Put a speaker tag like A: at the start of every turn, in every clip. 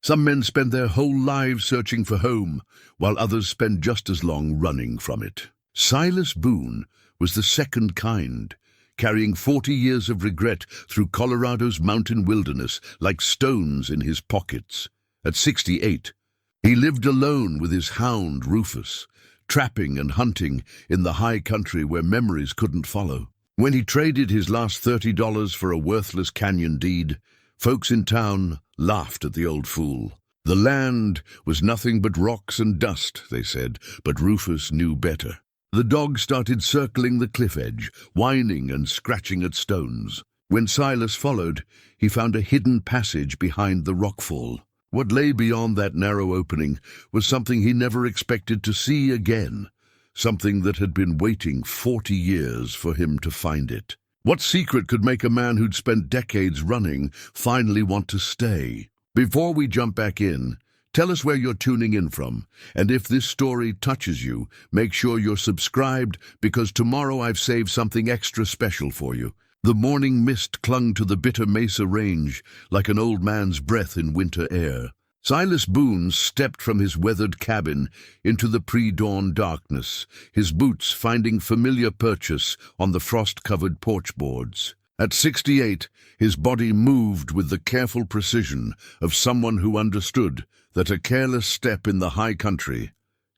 A: Some men spend their whole lives searching for home, while others spend just as long running from it. Silas Boone was the second kind, carrying 40 years of regret through Colorado's mountain wilderness like stones in his pockets. At 68, he lived alone with his hound, Rufus, trapping and hunting in the high country where memories couldn't follow. When he traded his last $30 for a worthless canyon deed, folks in town laughed at the old fool. The land was nothing but rocks and dust, they said, but Rufus knew better. The dog started circling the cliff edge, whining and scratching at stones. When Silas followed, he found a hidden passage behind the rockfall. What lay beyond that narrow opening was something he never expected to see again, something that had been waiting 40 years for him to find it. What secret could make a man who'd spent decades running finally want to stay? Before we jump back in, tell us where you're tuning in from, and if this story touches you, make sure you're subscribed, because tomorrow I've saved something extra special for you. The morning mist clung to the bitter mesa range like an old man's breath in winter air. Silas Boone stepped from his weathered cabin into the pre-dawn darkness, his boots finding familiar purchase on the frost-covered porch boards. At 68, his body moved with the careful precision of someone who understood that a careless step in the high country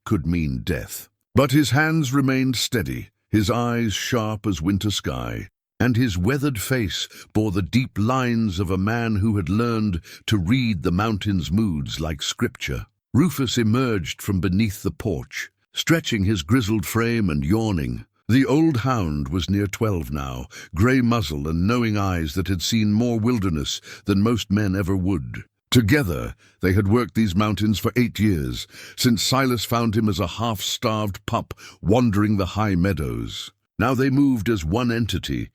A: could mean death. But his hands remained steady, his eyes sharp as winter sky, and his weathered face bore the deep lines of a man who had learned to read the mountain's moods like scripture. Rufus emerged from beneath the porch, stretching his grizzled frame and yawning. The old hound was near 12 now, grey muzzle and knowing eyes that had seen more wilderness than most men ever would. Together, they had worked these mountains for 8 years, since Silas found him as a half-starved pup wandering the high meadows. Now they moved as one entity,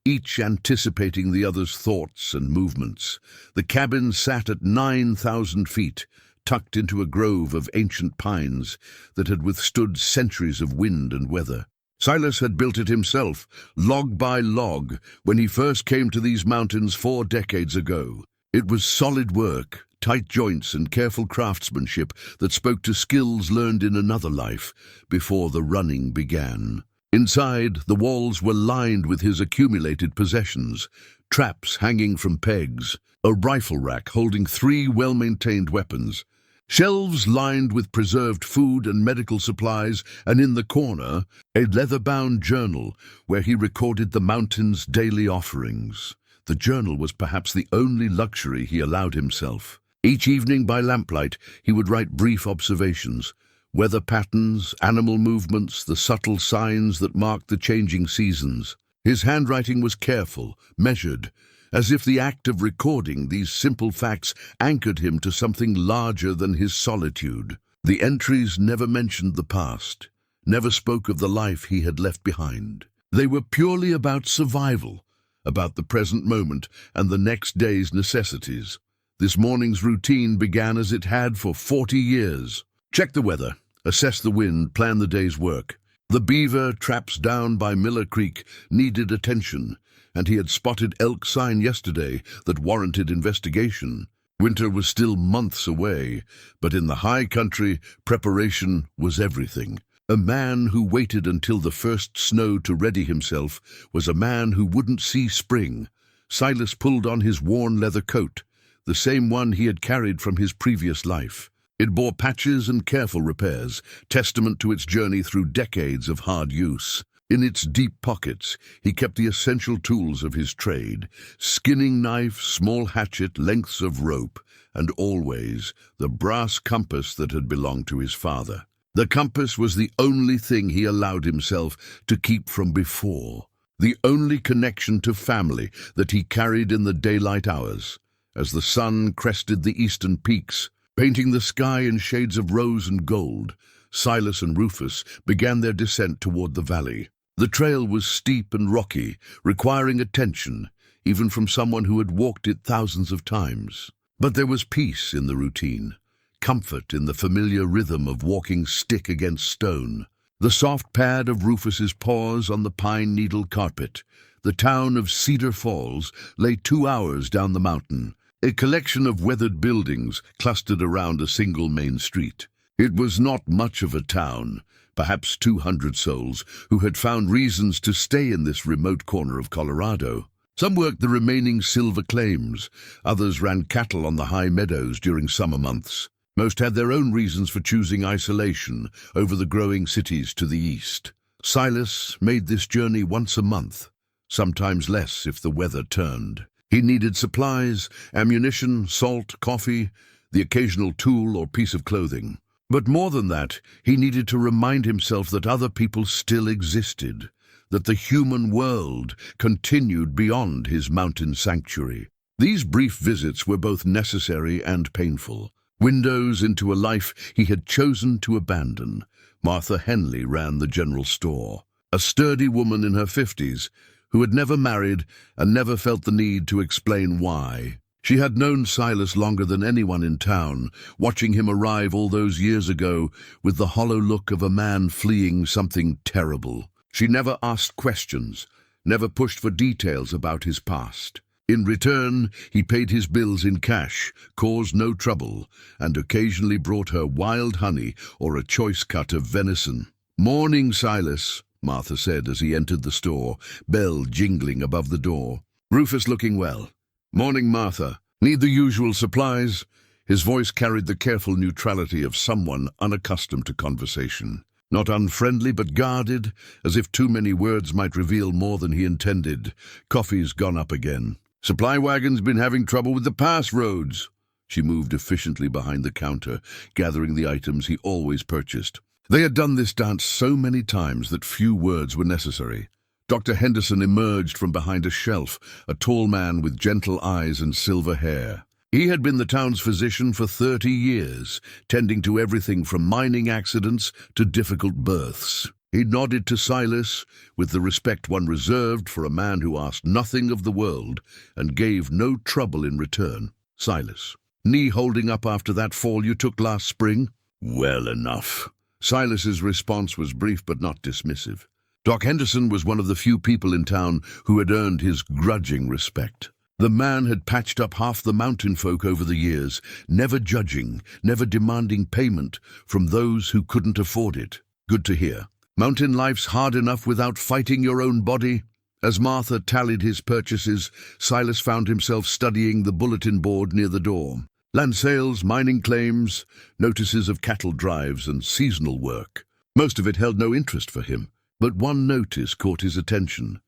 A: each anticipating the other's thoughts and movements. The cabin sat at 9,000 feet, tucked into a grove of ancient pines that had withstood centuries of wind and weather. Silas had built it himself, log by log, when he first came to these mountains 4 decades ago. It was solid work, tight joints and careful craftsmanship that spoke to skills learned in another life before the running began. Inside, the walls were lined with his accumulated possessions, traps hanging from pegs, a rifle rack holding 3 well-maintained weapons, shelves lined with preserved food and medical supplies, and in the corner, a leather-bound journal where he recorded the mountain's daily offerings. The journal was perhaps the only luxury he allowed himself. Each evening by lamplight, he would write brief observations, weather patterns, animal movements, the subtle signs that marked the changing seasons. His handwriting was careful, measured, as if the act of recording these simple facts anchored him to something larger than his solitude. The entries never mentioned the past, never spoke of the life he had left behind. They were purely about survival, about the present moment and the next day's necessities. This morning's routine began as it had for 40 years. Check the weather, assess the wind, plan the day's work. The beaver traps down by Miller Creek needed attention, and he had spotted elk sign yesterday that warranted investigation. Winter was still months away, but in the high country, preparation was everything. A man who waited until the first snow to ready himself was a man who wouldn't see spring. Silas pulled on his worn leather coat, the same one he had carried from his previous life. It bore patches and careful repairs, testament to its journey through decades of hard use. In its deep pockets, he kept the essential tools of his trade: skinning knife, small hatchet, lengths of rope, and always the brass compass that had belonged to his father. The compass was the only thing he allowed himself to keep from before, the only connection to family that he carried in the daylight hours. As the sun crested the eastern peaks, painting the sky in shades of rose and gold, Silas and Rufus began their descent toward the valley. The trail was steep and rocky, requiring attention, even from someone who had walked it thousands of times. But there was peace in the routine, comfort in the familiar rhythm of walking stick against stone. The soft pad of Rufus's paws on the pine needle carpet. The town of Cedar Falls lay 2 hours down the mountain, a collection of weathered buildings clustered around a single main street. It was not much of a town, perhaps 200 souls, who had found reasons to stay in this remote corner of Colorado. Some worked the remaining silver claims, others ran cattle on the high meadows during summer months. Most had their own reasons for choosing isolation over the growing cities to the east. Silas made this journey once a month, sometimes less if the weather turned. He needed supplies, ammunition, salt, coffee, the occasional tool or piece of clothing. But more than that, he needed to remind himself that other people still existed, that the human world continued beyond his mountain sanctuary. These brief visits were both necessary and painful. Windows into a life he had chosen to abandon. Martha Henley ran the general store, a sturdy woman in her 50s who had never married and never felt the need to explain why. She had known Silas longer than anyone in town, watching him arrive all those years ago with the hollow look of a man fleeing something terrible. She never asked questions, never pushed for details about his past. In return, he paid his bills in cash, caused no trouble, and occasionally brought her wild honey or a choice cut of venison. "Morning, Silas," Martha said as he entered the store, bell jingling above the door. Rufus looking well. "Morning, Martha. Need the usual supplies?" His voice carried the careful neutrality of someone unaccustomed to conversation. Not unfriendly, but guarded, as if too many words might reveal more than he intended. "Coffee's gone up again. Supply wagon's been having trouble with the pass roads." She moved efficiently behind the counter, gathering the items he always purchased. They had done this dance so many times that few words were necessary. Dr. Henderson emerged from behind a shelf, a tall man with gentle eyes and silver hair. He had been the town's physician for 30 years, tending to everything from mining accidents to difficult births. He nodded to Silas with the respect one reserved for a man who asked nothing of the world and gave no trouble in return. "Silas, knee holding up after that fall you took last spring?" "Well enough." Silas's response was brief but not dismissive. Doc Henderson was one of the few people in town who had earned his grudging respect. The man had patched up half the mountain folk over the years, never judging, never demanding payment from those who couldn't afford it. Good to hear. Mountain life's hard enough without fighting your own body. As Martha tallied his purchases, Silas found himself studying the bulletin board near the door. Land sales, mining claims, notices of cattle drives and seasonal work. Most of it held no interest for him, but one notice caught his attention.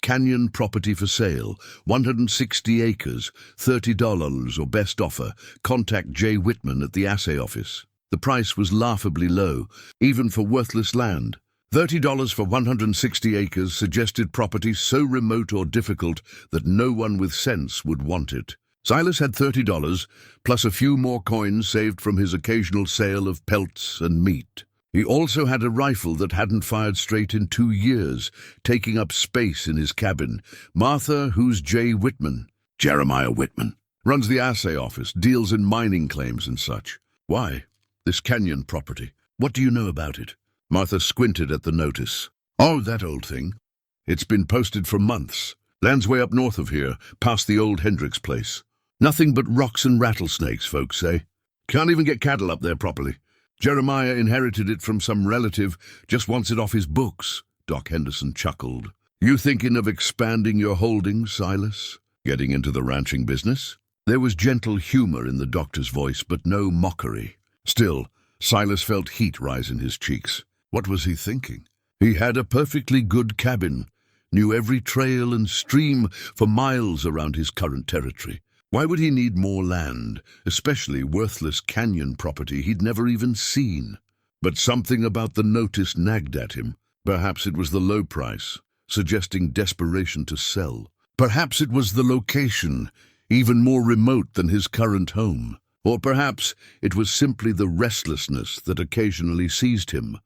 A: Canyon property for sale, 160 acres, $30 or best offer. Contact J. Whitman at the assay office. The price was laughably low, even for worthless land. $30 for 160 acres suggested property so remote or difficult that no one with sense would want it. Silas had $30, plus a few more coins saved from his occasional sale of pelts and meat. He also had a rifle that hadn't fired straight in 2 years, taking up space in his cabin. "Martha, who's J. Whitman?" "Jeremiah Whitman. Runs the assay office, deals in mining claims and such." "Why? This canyon property. What do you know about it?" Martha squinted at the notice. "Oh, that old thing. It's been posted for months. Land's way up north of here, past the old Hendricks place. Nothing but rocks and rattlesnakes, folks say. Can't even get cattle up there properly. Jeremiah inherited it from some relative, just wants it off his books." Doc Henderson chuckled. "You thinking of expanding your holdings, Silas? Getting into the ranching business?" There was gentle humor in the doctor's voice, but no mockery. Still, Silas felt heat rise in his cheeks. What was he thinking? He had a perfectly good cabin, knew every trail and stream for miles around his current territory. Why would he need more land, especially worthless canyon property he'd never even seen? But something about the notice nagged at him. Perhaps it was the low price, suggesting desperation to sell. Perhaps it was the location, even more remote than his current home. Or perhaps it was simply the restlessness that occasionally seized him,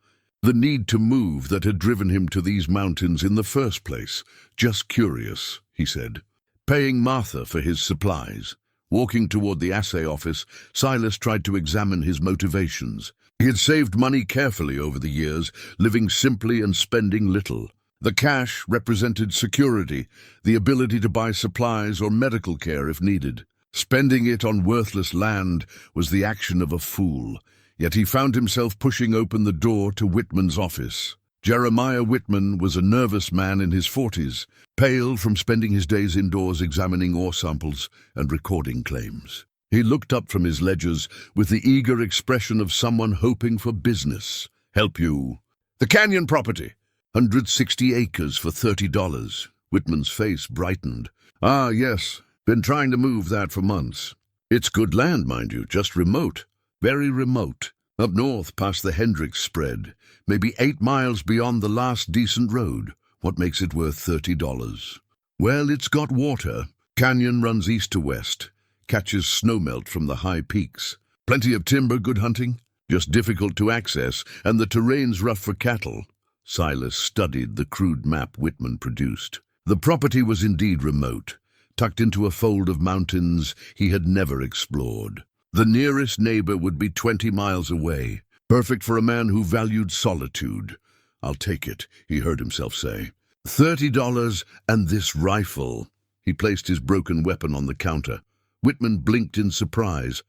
A: the need to move that had driven him to these mountains in the first place. "Just curious," he said, paying Martha for his supplies. Walking toward the assay office, Silas tried to examine his motivations. He had saved money carefully over the years, living simply and spending little. The cash represented security, the ability to buy supplies or medical care if needed. Spending it on worthless land was the action of a fool, yet he found himself pushing open the door to Whitman's office. Jeremiah Whitman was a nervous man in his 40s, pale from spending his days indoors examining ore samples and recording claims. He looked up from his ledgers with the eager expression of someone hoping for business. "Help you." "The Canyon property. 160 acres for $30. Whitman's face brightened. "Ah, yes. Been trying to move that for months. It's good land, mind you, just remote. Very remote. Up north past the Hendricks spread. Maybe 8 miles beyond the last decent road. What makes it worth $30? Well, it's got water. Canyon runs east to west. Catches snowmelt from the high peaks. Plenty of timber, good hunting. Just difficult to access, and the terrain's rough for cattle." Silas studied the crude map Whitman produced. The property was indeed remote, tucked into a fold of mountains he had never explored. The nearest neighbor would be 20 miles away, perfect for a man who valued solitude. "I'll take it," he heard himself say. $30 and this rifle." He placed his broken weapon on the counter. Whitman blinked in surprise.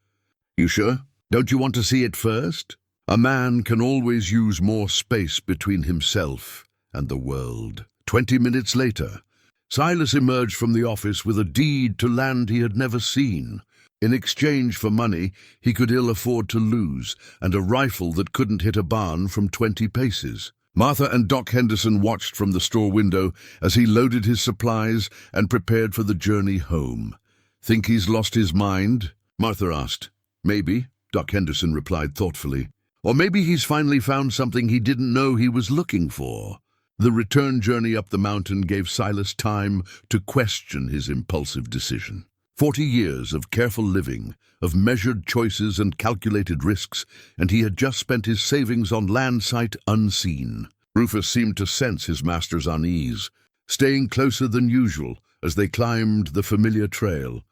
A: "You sure? Don't you want to see it first?" A man can always use more space between himself and the world. 20 minutes later, Silas emerged from the office with a deed to land he had never seen. In exchange for money he could ill afford to lose, and a rifle that couldn't hit a barn from 20 paces. Martha and Doc Henderson watched from the store window as he loaded his supplies and prepared for the journey home. "Think he's lost his mind?" Martha asked. "Maybe," Doc Henderson replied thoughtfully. "Or maybe he's finally found something he didn't know he was looking for." The return journey up the mountain gave Silas time to question his impulsive decision. 40 years of careful living, of measured choices and calculated risks, and he had just spent his savings on land sight unseen. Rufus seemed to sense his master's unease, staying closer than usual as they climbed the familiar trail.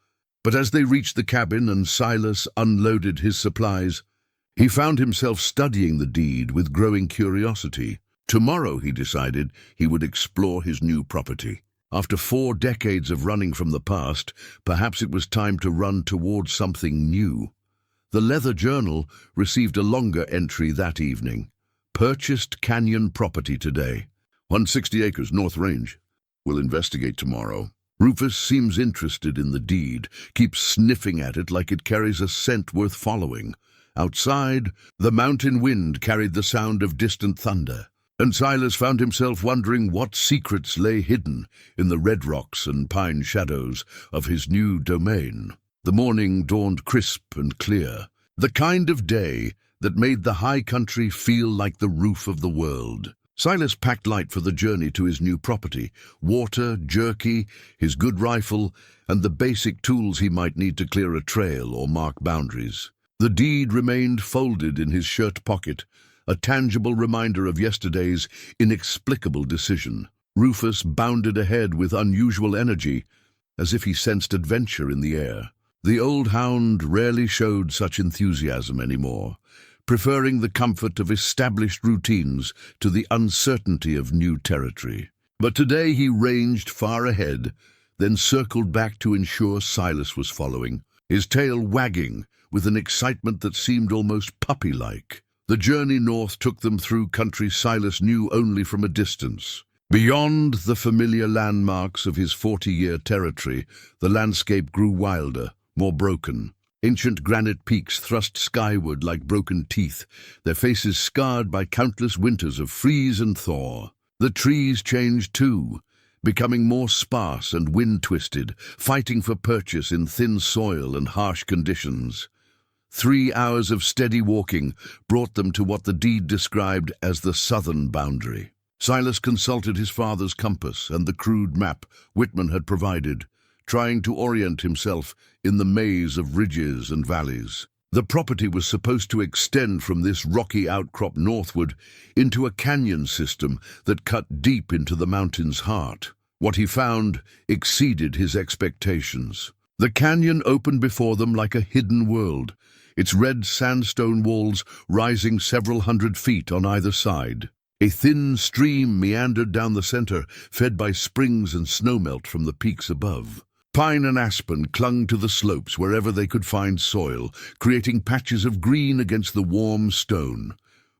A: But as they reached the cabin and Silas unloaded his supplies, he found himself studying the deed with growing curiosity. Tomorrow, he decided, he would explore his new property. After 4 decades of running from the past, perhaps it was time to run towards something new. The leather journal received a longer entry that evening. "Purchased Canyon property today. 160 acres, North Range. We'll investigate tomorrow." Rufus seems interested in the deed, keeps sniffing at it like it carries a scent worth following. Outside, the mountain wind carried the sound of distant thunder, and Silas found himself wondering what secrets lay hidden in the red rocks and pine shadows of his new domain. The morning dawned crisp and clear, the kind of day that made the high country feel like the roof of the world. Silas packed light for the journey to his new property: water, jerky, his good rifle, and the basic tools he might need to clear a trail or mark boundaries. The deed remained folded in his shirt pocket, a tangible reminder of yesterday's inexplicable decision. Rufus bounded ahead with unusual energy, as if he sensed adventure in the air. The old hound rarely showed such enthusiasm anymore, preferring the comfort of established routines to the uncertainty of new territory. But today he ranged far ahead, then circled back to ensure Silas was following, his tail wagging with an excitement that seemed almost puppy-like. The journey north took them through country Silas knew only from a distance. Beyond the familiar landmarks of his 40-year territory, the landscape grew wilder, more broken. Ancient granite peaks thrust skyward like broken teeth, their faces scarred by countless winters of freeze and thaw. The trees changed too, becoming more sparse and wind-twisted, fighting for purchase in thin soil and harsh conditions. 3 hours of steady walking brought them to what the deed described as the southern boundary. Silas consulted his father's compass and the crude map Whitman had provided, trying to orient himself in the maze of ridges and valleys. The property was supposed to extend from this rocky outcrop northward into a canyon system that cut deep into the mountain's heart. What he found exceeded his expectations. The canyon opened before them like a hidden world, its red sandstone walls rising several hundred feet on either side. A thin stream meandered down the center, fed by springs and snowmelt from the peaks above. Pine and aspen clung to the slopes wherever they could find soil, creating patches of green against the warm stone.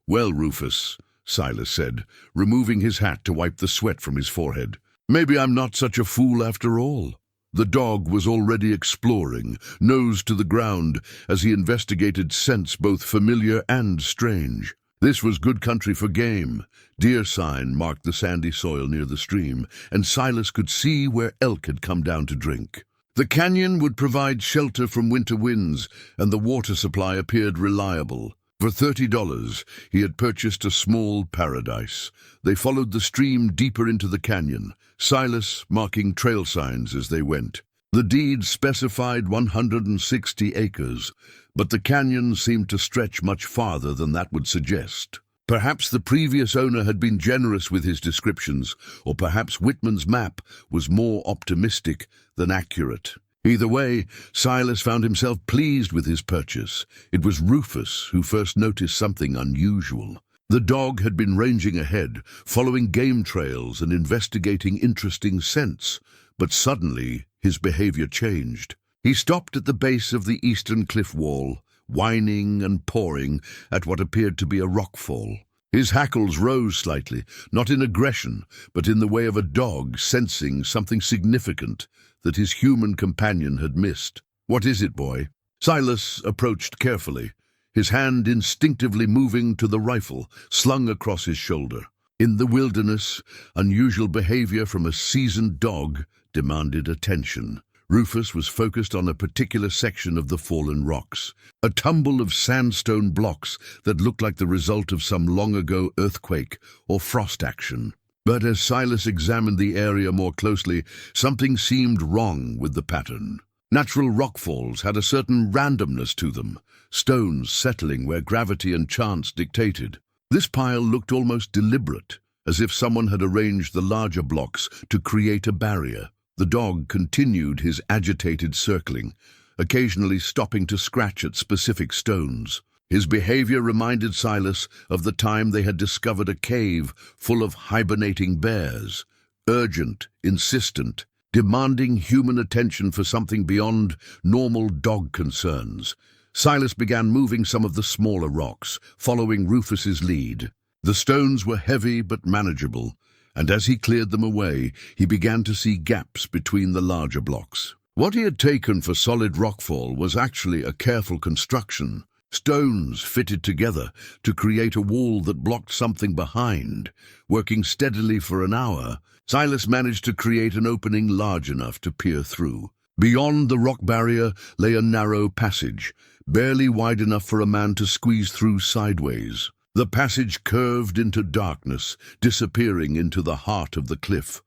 A: "Well, Rufus," Silas said, removing his hat to wipe the sweat from his forehead, "maybe I'm not such a fool after all." The dog was already exploring, nose to the ground, as he investigated scents both familiar and strange. This was good country for game. Deer sign marked the sandy soil near the stream, and Silas could see where elk had come down to drink. The canyon would provide shelter from winter winds, and the water supply appeared reliable. For $30, he had purchased a small paradise. They followed the stream deeper into the canyon, Silas marking trail signs as they went. The deed specified 160 acres, but the canyon seemed to stretch much farther than that would suggest. Perhaps the previous owner had been generous with his descriptions, or perhaps Whitman's map was more optimistic than accurate. Either way, Silas found himself pleased with his purchase. It was Rufus who first noticed something unusual. The dog had been ranging ahead, following game trails and investigating interesting scents, but suddenly his behavior changed. He stopped at the base of the eastern cliff wall, whining and pawing at what appeared to be a rockfall. His hackles rose slightly, not in aggression, but in the way of a dog sensing something significant that his human companion had missed. "What is it, boy?" Silas approached carefully, his hand instinctively moving to the rifle slung across his shoulder. In the wilderness, unusual behavior from a seasoned dog demanded attention. Rufus was focused on a particular section of the fallen rocks, a tumble of sandstone blocks that looked like the result of some long-ago earthquake or frost action. But as Silas examined the area more closely, something seemed wrong with the pattern. Natural rockfalls had a certain randomness to them, stones settling where gravity and chance dictated. This pile looked almost deliberate, as if someone had arranged the larger blocks to create a barrier. The dog continued his agitated circling, occasionally stopping to scratch at specific stones. His behavior reminded Silas of the time they had discovered a cave full of hibernating bears, urgent, insistent, demanding human attention for something beyond normal dog concerns. Silas began moving some of the smaller rocks, following Rufus's lead. The stones were heavy but manageable, and as he cleared them away, he began to see gaps between the larger blocks. What he had taken for solid rockfall was actually a careful construction. Stones fitted together to create a wall that blocked something behind. Working steadily for an hour, Silas managed to create an opening large enough to peer through. Beyond the rock barrier lay a narrow passage, barely wide enough for a man to squeeze through sideways. The passage curved into darkness, disappearing into the heart of the cliff.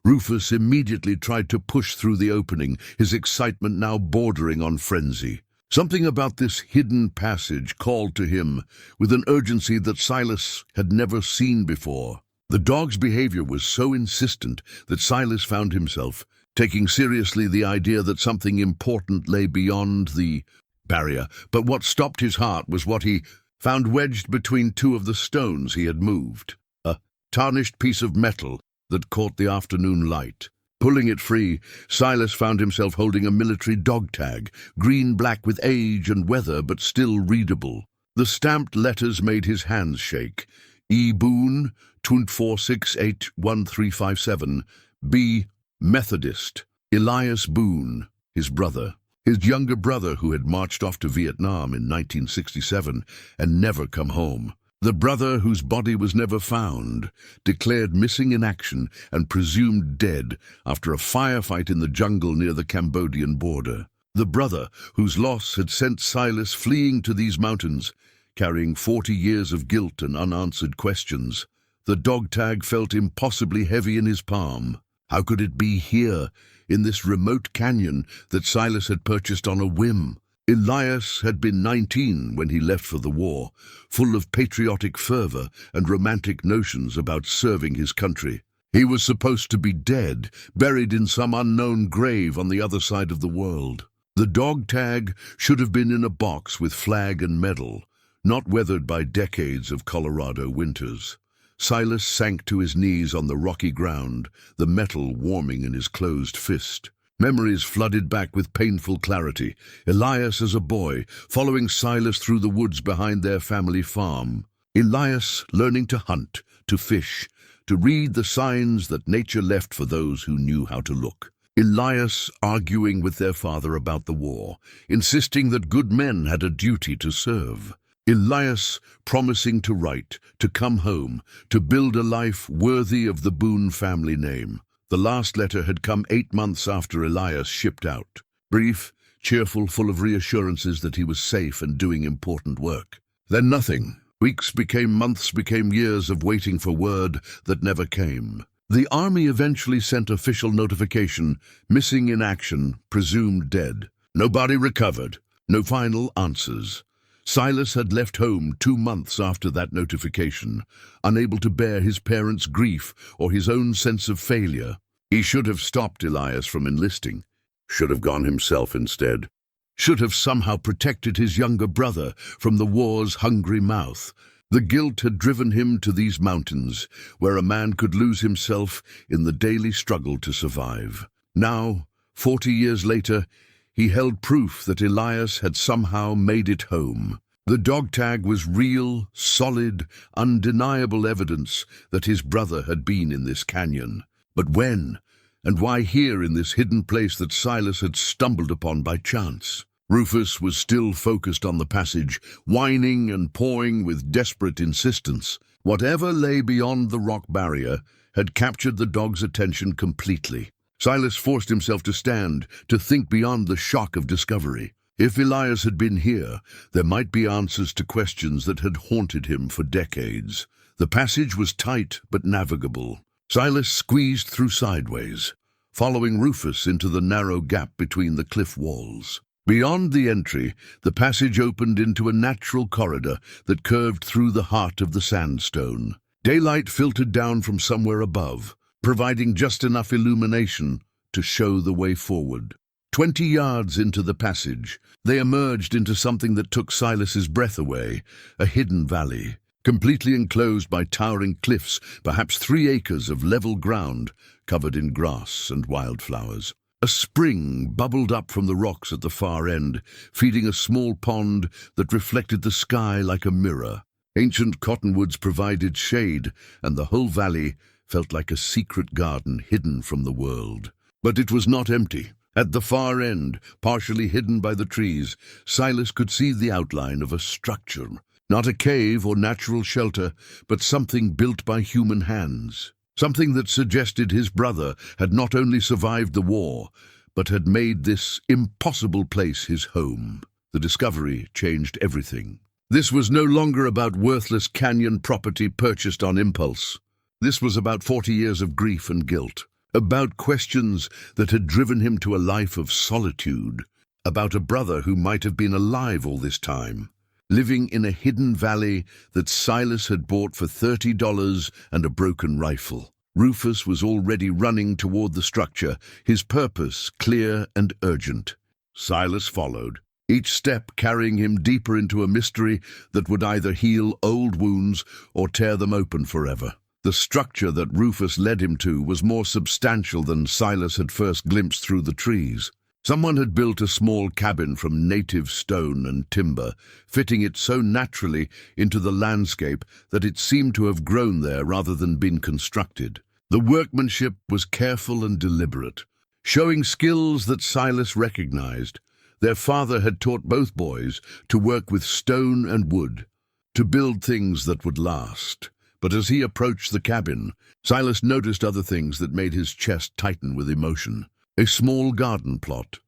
A: Rufus immediately tried to push through the opening, his excitement now bordering on frenzy. Something about this hidden passage called to him with an urgency that Silas had never seen before. The dog's behavior was so insistent that Silas found himself taking seriously the idea that something important lay beyond the barrier. But what stopped his heart was what he found wedged between two of the stones he had moved, a tarnished piece of metal that caught the afternoon light. Pulling it free, Silas found himself holding a military dog tag, green-black with age and weather but still readable. The stamped letters made his hands shake. E. Boone, 24681357, B. Methodist. Elias Boone, his brother. His younger brother who had marched off to Vietnam in 1967 and never come home. The brother whose body was never found, declared missing in action and presumed dead after a firefight in the jungle near the Cambodian border. The brother whose loss had sent Silas fleeing to these mountains, carrying 40 years of guilt and unanswered questions. The dog tag felt impossibly heavy in his palm. How could it be here, in this remote canyon that Silas had purchased on a whim? Elias had been 19 when he left for the war, full of patriotic fervor and romantic notions about serving his country. He was supposed to be dead, buried in some unknown grave on the other side of the world. The dog tag should have been in a box with flag and medal, not weathered by decades of Colorado winters. Silas sank to his knees on the rocky ground, the metal warming in his closed fist. Memories flooded back with painful clarity. Elias as a boy, following Silas through the woods behind their family farm. Elias learning to hunt, to fish, to read the signs that nature left for those who knew how to look. Elias arguing with their father about the war, insisting that good men had a duty to serve. Elias promising to write, to come home, to build a life worthy of the Boone family name. The last letter had come 8 months after Elias shipped out. Brief, cheerful, full of reassurances that he was safe and doing important work. Then nothing. Weeks became months, became years of waiting for word that never came. The army eventually sent official notification, missing in action, presumed dead. No body recovered, no final answers. Silas had left home 2 months after that notification, unable to bear his parents' grief or his own sense of failure. He should have stopped Elias from enlisting, should have gone himself instead, should have somehow protected his younger brother from the war's hungry mouth. The guilt had driven him to these mountains, where a man could lose himself in the daily struggle to survive. Now, 40 years later, he held proof that Elias had somehow made it home. The dog tag was real, solid, undeniable evidence that his brother had been in this canyon. But when, and why here in this hidden place that Silas had stumbled upon by chance? Rufus was still focused on the passage, whining and pawing with desperate insistence. Whatever lay beyond the rock barrier had captured the dog's attention completely. Silas forced himself to stand, to think beyond the shock of discovery. If Elias had been here, there might be answers to questions that had haunted him for decades. The passage was tight but navigable. Silas squeezed through sideways, following Rufus into the narrow gap between the cliff walls. Beyond the entry, the passage opened into a natural corridor that curved through the heart of the sandstone. Daylight filtered down from somewhere above, providing just enough illumination to show the way forward. 20 yards into the passage, they emerged into something that took Silas's breath away, a hidden valley, completely enclosed by towering cliffs, perhaps 3 acres of level ground, covered in grass and wildflowers. A spring bubbled up from the rocks at the far end, feeding a small pond that reflected the sky like a mirror. Ancient cottonwoods provided shade, and the whole valley felt like a secret garden hidden from the world. But it was not empty. At the far end, partially hidden by the trees, Silas could see the outline of a structure. Not a cave or natural shelter, but something built by human hands. Something that suggested his brother had not only survived the war, but had made this impossible place his home. The discovery changed everything. This was no longer about worthless canyon property purchased on impulse. This was about 40 years of grief and guilt, about questions that had driven him to a life of solitude, about a brother who might have been alive all this time, living in a hidden valley that Silas had bought for $30 and a broken rifle. Rufus was already running toward the structure, his purpose clear and urgent. Silas followed, each step carrying him deeper into a mystery that would either heal old wounds or tear them open forever. The structure that Rufus led him to was more substantial than Silas had first glimpsed through the trees. Someone had built a small cabin from native stone and timber, fitting it so naturally into the landscape that it seemed to have grown there rather than been constructed. The workmanship was careful and deliberate, showing skills that Silas recognized. Their father had taught both boys to work with stone and wood, to build things that would last. But as he approached the cabin, Silas noticed other things that made his chest tighten with emotion. A small garden plot,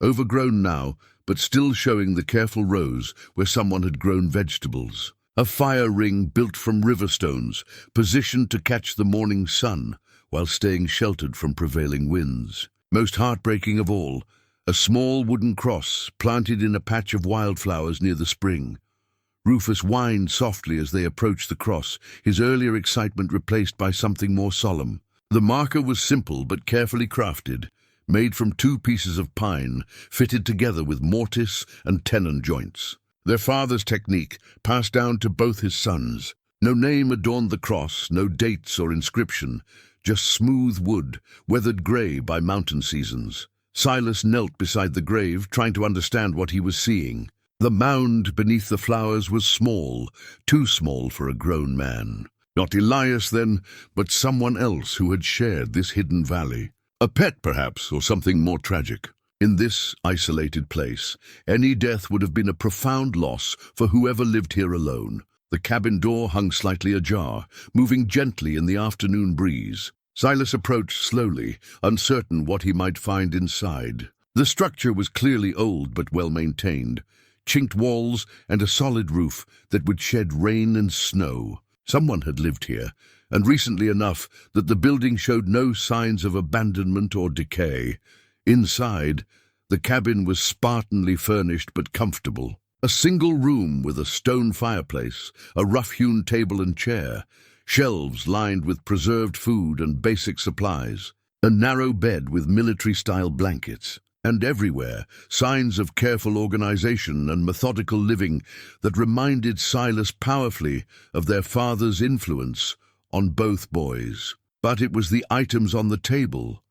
A: overgrown now, but still showing the careful rows where someone had grown vegetables. A fire ring built from river stones, positioned to catch the morning sun while staying sheltered from prevailing winds. Most heartbreaking of all, a small wooden cross planted in a patch of wildflowers near the spring. Rufus whined softly as they approached the cross, his earlier excitement replaced by something more solemn. The marker was simple but carefully crafted, made from 2 pieces of pine, fitted together with mortise and tenon joints. Their father's technique, passed down to both his sons. No name adorned the cross, no dates or inscription, just smooth wood, weathered gray by mountain seasons. Silas knelt beside the grave, trying to understand what he was seeing. The mound beneath the flowers was small, too small for a grown man. Not Elias, then, but someone else who had shared this hidden valley. A pet, perhaps, or something more tragic. In this isolated place, any death would have been a profound loss for whoever lived here alone. The cabin door hung slightly ajar, moving gently in the afternoon breeze. Silas approached slowly, uncertain what he might find inside. The structure was clearly old but well-maintained. Chinked walls and a solid roof that would shed rain and snow. Someone had lived here, and recently enough that the building showed no signs of abandonment or decay. Inside, the cabin was spartanly furnished but comfortable. A single room with a stone fireplace, a rough-hewn table and chair, shelves lined with preserved food and basic supplies, a narrow bed with military-style blankets, and everywhere signs of careful organization and methodical living that reminded Silas powerfully of their father's influence on both boys. But it was the items on the table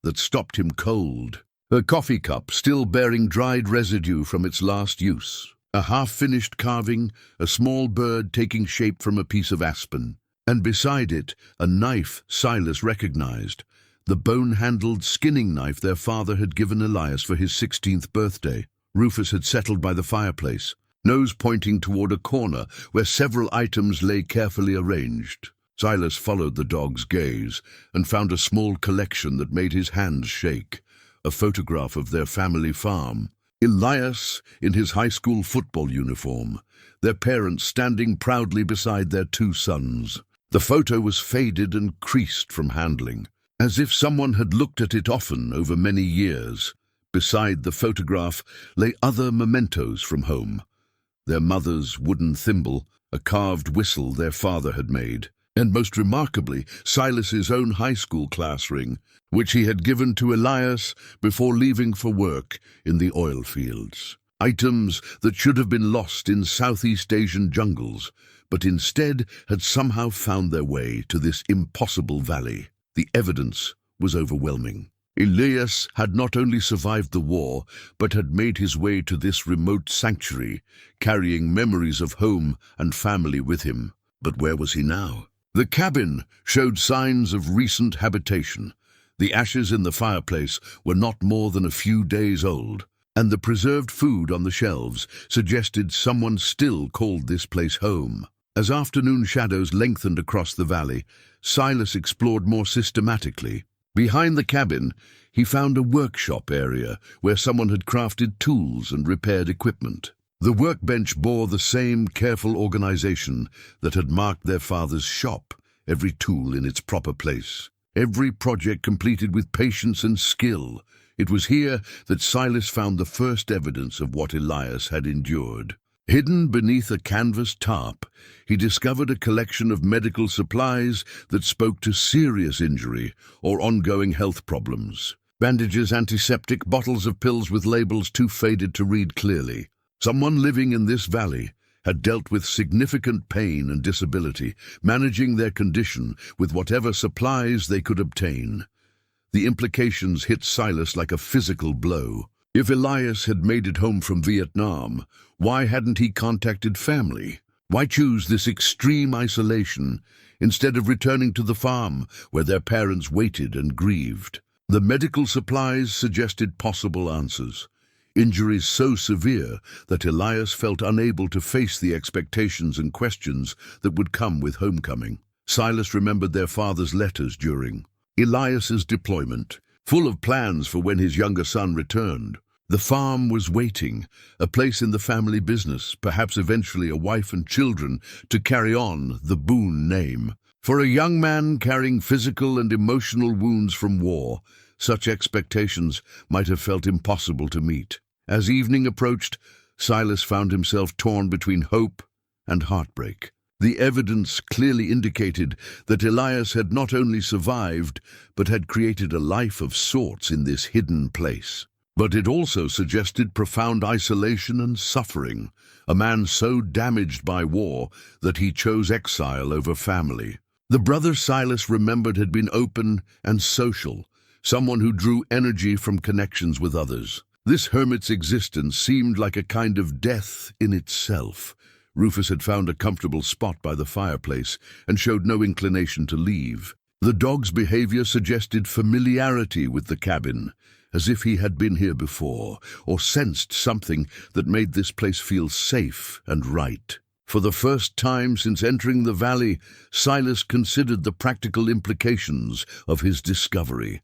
A: that stopped him cold. A coffee cup still bearing dried residue from its last use. A half-finished carving, a small bird taking shape from a piece of aspen. And beside it, a knife Silas recognized. The bone-handled skinning knife their father had given Elias for his 16th birthday. Rufus had settled by the fireplace, nose pointing toward a corner where several items lay carefully arranged. Silas followed the dog's gaze and found a small collection that made his hands shake. A photograph of their family farm. Elias in his high school football uniform, their parents standing proudly beside their two sons. The photo was faded and creased from handling, as if someone had looked at it often over many years. Beside the photograph lay other mementos from home. Their mother's wooden thimble, a carved whistle their father had made, and most remarkably, Silas's own high school class ring, which he had given to Elias before leaving for work in the oil fields. Items that should have been lost in Southeast Asian jungles, but instead had somehow found their way to this impossible valley. The evidence was overwhelming. Elias had not only survived the war, but had made his way to this remote sanctuary, carrying memories of home and family with him. But where was he now? The cabin showed signs of recent habitation. The ashes in the fireplace were not more than a few days old, and the preserved food on the shelves suggested someone still called this place home. As afternoon shadows lengthened across the valley, Silas explored more systematically. Behind the cabin, he found a workshop area where someone had crafted tools and repaired equipment. The workbench bore the same careful organization that had marked their father's shop, every tool in its proper place. Every project completed with patience and skill. It was here that Silas found the first evidence of what Elias had endured. Hidden beneath a canvas tarp, he discovered a collection of medical supplies that spoke to serious injury or ongoing health problems. Bandages, antiseptic, bottles of pills with labels too faded to read clearly. Someone living in this valley had dealt with significant pain and disability, managing their condition with whatever supplies they could obtain. The implications hit Silas like a physical blow. If Elias had made it home from Vietnam, why hadn't he contacted family? Why choose this extreme isolation instead of returning to the farm where their parents waited and grieved? The medical supplies suggested possible answers. Injuries so severe that Elias felt unable to face the expectations and questions that would come with homecoming. Silas remembered their father's letters during Elias's deployment, full of plans for when his younger son returned. The farm was waiting, a place in the family business, perhaps eventually a wife and children, to carry on the Boone name. For a young man carrying physical and emotional wounds from war, such expectations might have felt impossible to meet. As evening approached, Silas found himself torn between hope and heartbreak. The evidence clearly indicated that Elias had not only survived, but had created a life of sorts in this hidden place. But it also suggested profound isolation and suffering, a man so damaged by war that he chose exile over family. The brother Silas remembered had been open and social, someone who drew energy from connections with others. This hermit's existence seemed like a kind of death in itself. Rufus had found a comfortable spot by the fireplace and showed no inclination to leave. The dog's behavior suggested familiarity with the cabin, as if he had been here before, or sensed something that made this place feel safe and right. For the first time since entering the valley, Silas considered the practical implications of his discovery.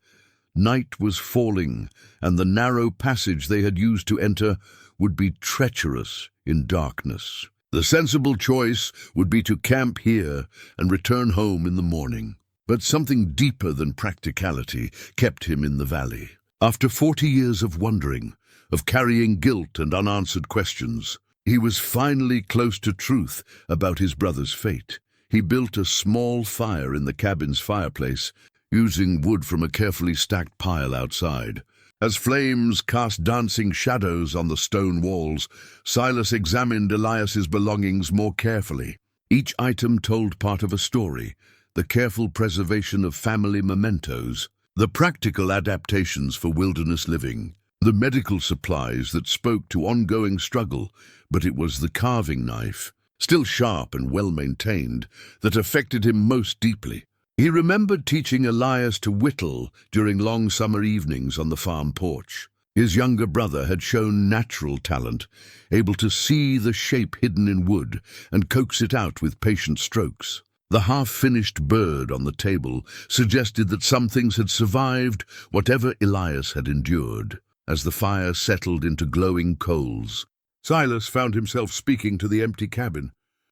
A: Night was falling, and the narrow passage they had used to enter would be treacherous in darkness. The sensible choice would be to camp here and return home in the morning. But something deeper than practicality kept him in the valley. After 40 years of wandering, of carrying guilt and unanswered questions, he was finally close to truth about his brother's fate. He built a small fire in the cabin's fireplace, using wood from a carefully stacked pile outside. As flames cast dancing shadows on the stone walls, Silas examined Elias's belongings more carefully. Each item told part of a story, the careful preservation of family mementos, the practical adaptations for wilderness living, the medical supplies that spoke to ongoing struggle, but it was the carving knife, still sharp and well-maintained, that affected him most deeply. He remembered teaching Elias to whittle during long summer evenings on the farm porch. His younger brother had shown natural talent, able to see the shape hidden in wood and coax it out with patient strokes. The half-finished bird on the table suggested that some things had survived whatever Elias had endured. As the fire settled into glowing coals, Silas found himself speaking to the empty cabin,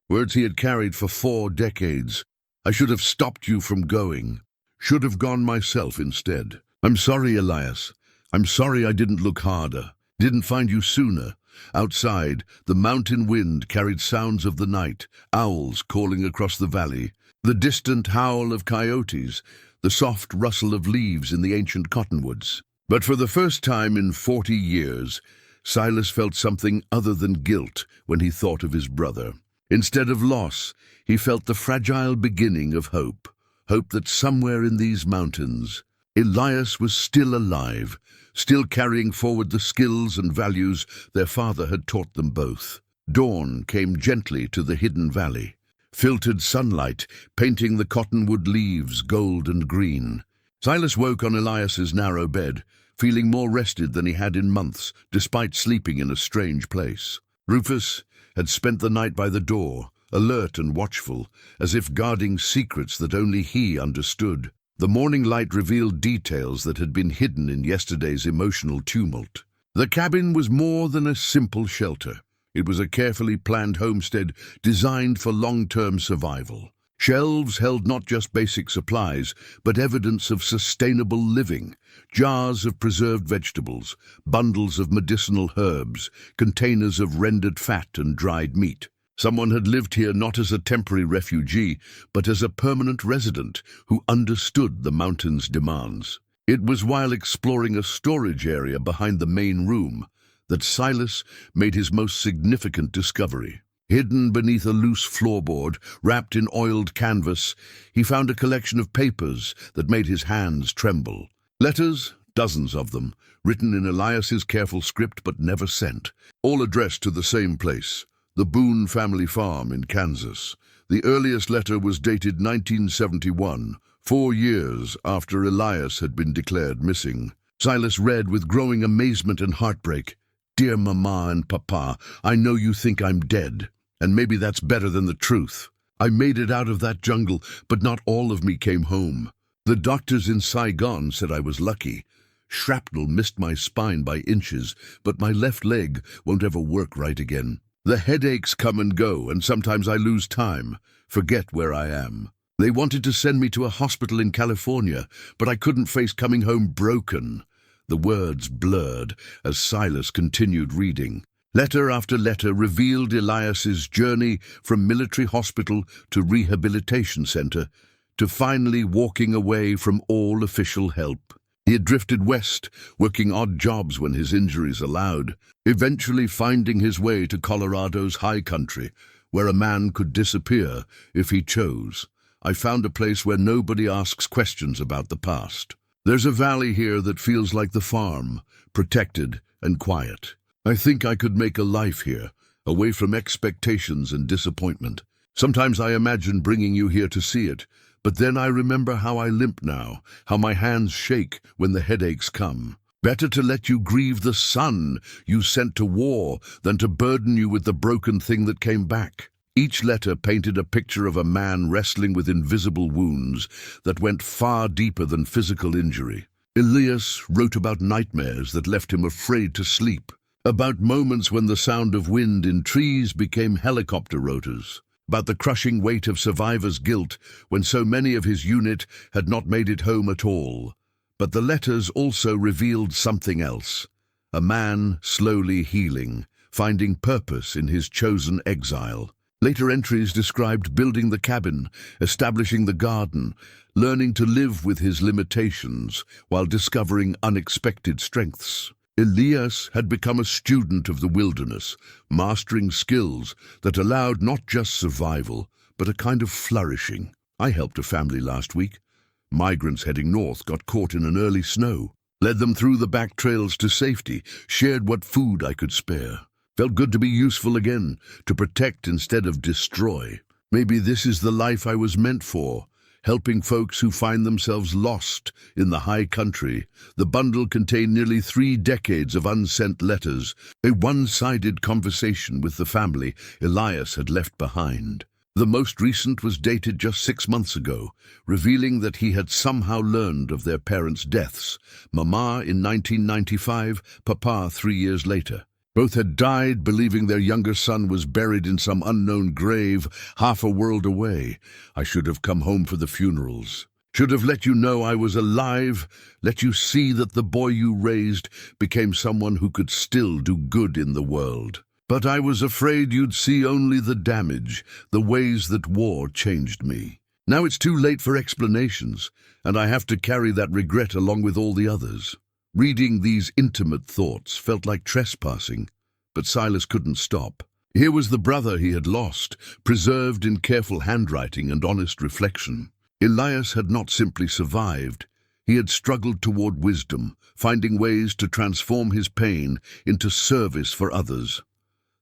A: words he had carried for 4 decades. "I should have stopped you from going. Should have gone myself instead. I'm sorry, Elias. I'm sorry I didn't look harder, didn't find you sooner." Outside, the mountain wind carried sounds of the night, owls calling across the valley, the distant howl of coyotes, the soft rustle of leaves in the ancient cottonwoods. But for the first time in 40 years, Silas felt something other than guilt when he thought of his brother. Instead of loss, he felt the fragile beginning of hope, hope that somewhere in these mountains, Elias was still alive, still carrying forward the skills and values their father had taught them both. Dawn came gently to the hidden valley, filtered sunlight painting the cottonwood leaves gold and green. Silas woke on Elias's narrow bed, feeling more rested than he had in months, despite sleeping in a strange place. Rufus had spent the night by the door, alert and watchful, as if guarding secrets that only he understood. The morning light revealed details that had been hidden in yesterday's emotional tumult. The cabin was more than a simple shelter. It was a carefully planned homestead designed for long-term survival. Shelves held not just basic supplies, but evidence of sustainable living. Jars of preserved vegetables, bundles of medicinal herbs, containers of rendered fat and dried meat. Someone had lived here not as a temporary refugee, but as a permanent resident who understood the mountain's demands. It was while exploring a storage area behind the main room that Silas made his most significant discovery. Hidden beneath a loose floorboard, wrapped in oiled canvas, he found a collection of papers that made his hands tremble. Letters, dozens of them, written in Elias's careful script but never sent, all addressed to the same place, the Boone family farm in Kansas. The earliest letter was dated 1971, 4 years after Elias had been declared missing. Silas read with growing amazement and heartbreak, "Dear Mama and Papa, I know you think I'm dead, and maybe that's better than the truth. I made it out of that jungle, but not all of me came home. The doctors in Saigon said I was lucky. Shrapnel missed my spine by inches, but my left leg won't ever work right again. The headaches come and go, and sometimes I lose time, forget where I am. They wanted to send me to a hospital in California, but I couldn't face coming home broken." The words blurred as Silas continued reading. Letter after letter revealed Elias's journey from military hospital to rehabilitation center, to finally walking away from all official help. He had drifted west, working odd jobs when his injuries allowed, eventually finding his way to Colorado's high country, where a man could disappear if he chose. "I found a place where nobody asks questions about the past." There's a valley here that feels like the farm, protected and quiet. I think I could make a life here, away from expectations and disappointment. Sometimes I imagine bringing you here to see it, but then I remember how I limp now, how my hands shake when the headaches come. Better to let you grieve the son you sent to war than to burden you with the broken thing that came back. Each letter painted a picture of a man wrestling with invisible wounds that went far deeper than physical injury. Elias wrote about nightmares that left him afraid to sleep, about moments when the sound of wind in trees became helicopter rotors, about the crushing weight of survivor's guilt when so many of his unit had not made it home at all. But the letters also revealed something else, a man slowly healing, finding purpose in his chosen exile. Later entries described building the cabin, establishing the garden, learning to live with his limitations while discovering unexpected strengths. Elias had become a student of the wilderness, mastering skills that allowed not just survival, but a kind of flourishing. I helped a family last week. Migrants heading north got caught in an early snow, led them through the back trails to safety, shared what food I could spare. Felt good to be useful again, to protect instead of destroy. Maybe this is the life I was meant for, helping folks who find themselves lost in the high country. The bundle contained nearly 3 decades of unsent letters, a one-sided conversation with the family Elias had left behind. The most recent was dated just 6 months ago, revealing that he had somehow learned of their parents' deaths, Mama in 1995, Papa 3 years later. Both had died believing their younger son was buried in some unknown grave half a world away. I should have come home for the funerals. Should have let you know I was alive, let you see that the boy you raised became someone who could still do good in the world. But I was afraid you'd see only the damage, the ways that war changed me. Now it's too late for explanations, and I have to carry that regret along with all the others. Reading these intimate thoughts felt like trespassing, but Silas couldn't stop. Here was the brother he had lost, preserved in careful handwriting and honest reflection. Elias had not simply survived. He had struggled toward wisdom, finding ways to transform his pain into service for others.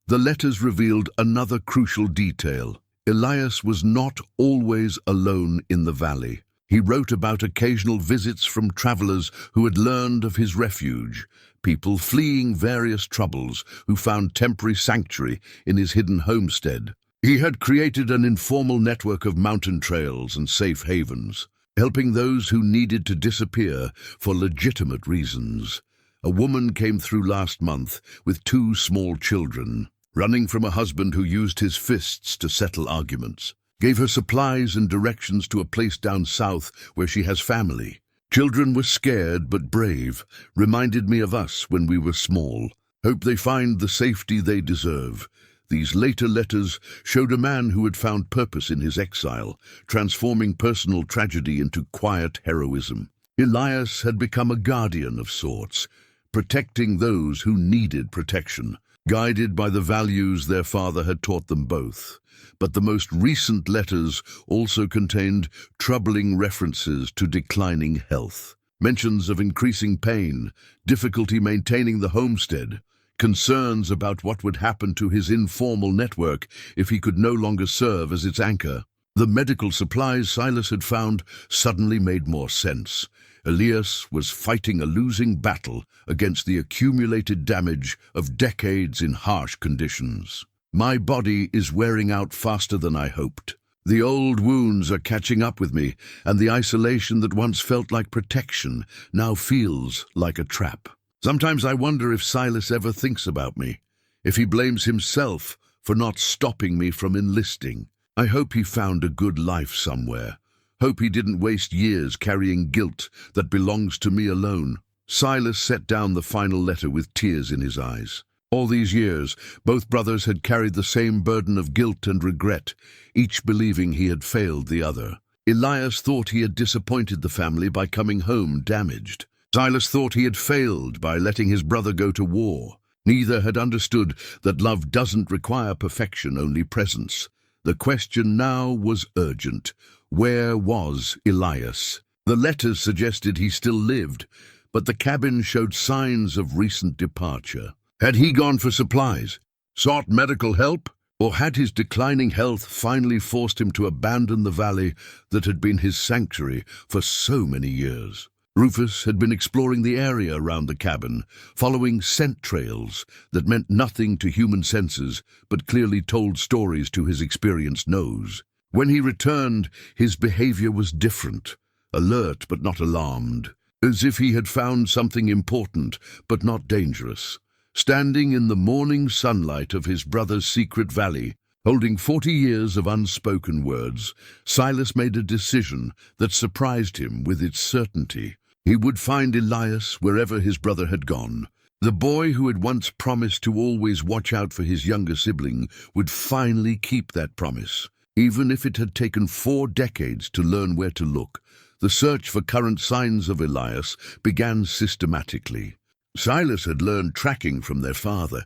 A: The letters revealed another crucial detail. Elias was not always alone in the valley. He wrote about occasional visits from travelers who had learned of his refuge, people fleeing various troubles who found temporary sanctuary in his hidden homestead. He had created an informal network of mountain trails and safe havens, helping those who needed to disappear for legitimate reasons. A woman came through last month with 2 small children, running from a husband who used his fists to settle arguments. Gave her supplies and directions to a place down south where she has family. Children were scared but brave, reminded me of us when we were small. Hope they find the safety they deserve. These later letters showed a man who had found purpose in his exile, transforming personal tragedy into quiet heroism. Elias had become a guardian of sorts, protecting those who needed protection, guided by the values their father had taught them both. But the most recent letters also contained troubling references to declining health, mentions of increasing pain, difficulty maintaining the homestead, concerns about what would happen to his informal network if he could no longer serve as its anchor. The medical supplies Silas had found suddenly made more sense. Elias was fighting a losing battle against the accumulated damage of decades in harsh conditions. My body is wearing out faster than I hoped. The old wounds are catching up with me, and the isolation that once felt like protection now feels like a trap. Sometimes I wonder if Silas ever thinks about me, if he blames himself for not stopping me from enlisting. I hope he found a good life somewhere. Hope he didn't waste years carrying guilt that belongs to me alone. Silas set down the final letter with tears in his eyes. All these years, both brothers had carried the same burden of guilt and regret, each believing he had failed the other. Elias thought he had disappointed the family by coming home damaged. Silas thought he had failed by letting his brother go to war. Neither had understood that love doesn't require perfection, only presence. The question now was urgent. Where was Elias? The letters suggested he still lived, but the cabin showed signs of recent departure. Had he gone for supplies, sought medical help, or had his declining health finally forced him to abandon the valley that had been his sanctuary for so many years? Rufus had been exploring the area around the cabin, following scent trails that meant nothing to human senses but clearly told stories to his experienced nose. When he returned, his behavior was different, alert but not alarmed, as if he had found something important but not dangerous. Standing in the morning sunlight of his brother's secret valley, holding 40 years of unspoken words, Silas made a decision that surprised him with its certainty. He would find Elias wherever his brother had gone. The boy who had once promised to always watch out for his younger sibling would finally keep that promise. Even if it had taken 4 decades to learn where to look, the search for current signs of Elias began systematically. Silas had learned tracking from their father,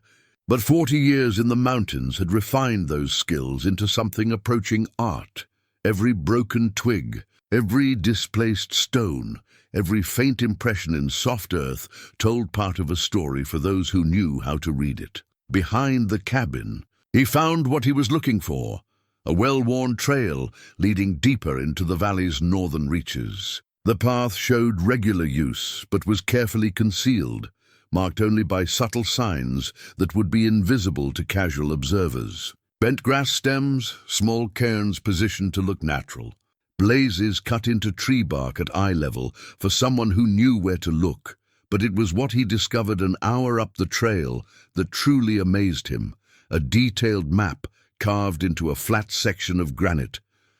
A: but 40 years in the mountains had refined those skills into something approaching art. Every broken twig, every displaced stone, every faint impression in soft earth told part of a story for those who knew how to read it. Behind the cabin, he found what he was looking for, a well-worn trail leading deeper into the valley's northern reaches. The path showed regular use, but was carefully concealed, marked only by subtle signs that would be invisible to casual observers. Bent grass stems, small cairns positioned to look natural, blazes cut into tree bark at eye level for someone who knew where to look. But it was what he discovered an hour up the trail that truly amazed him, a detailed map carved into a flat section of granite,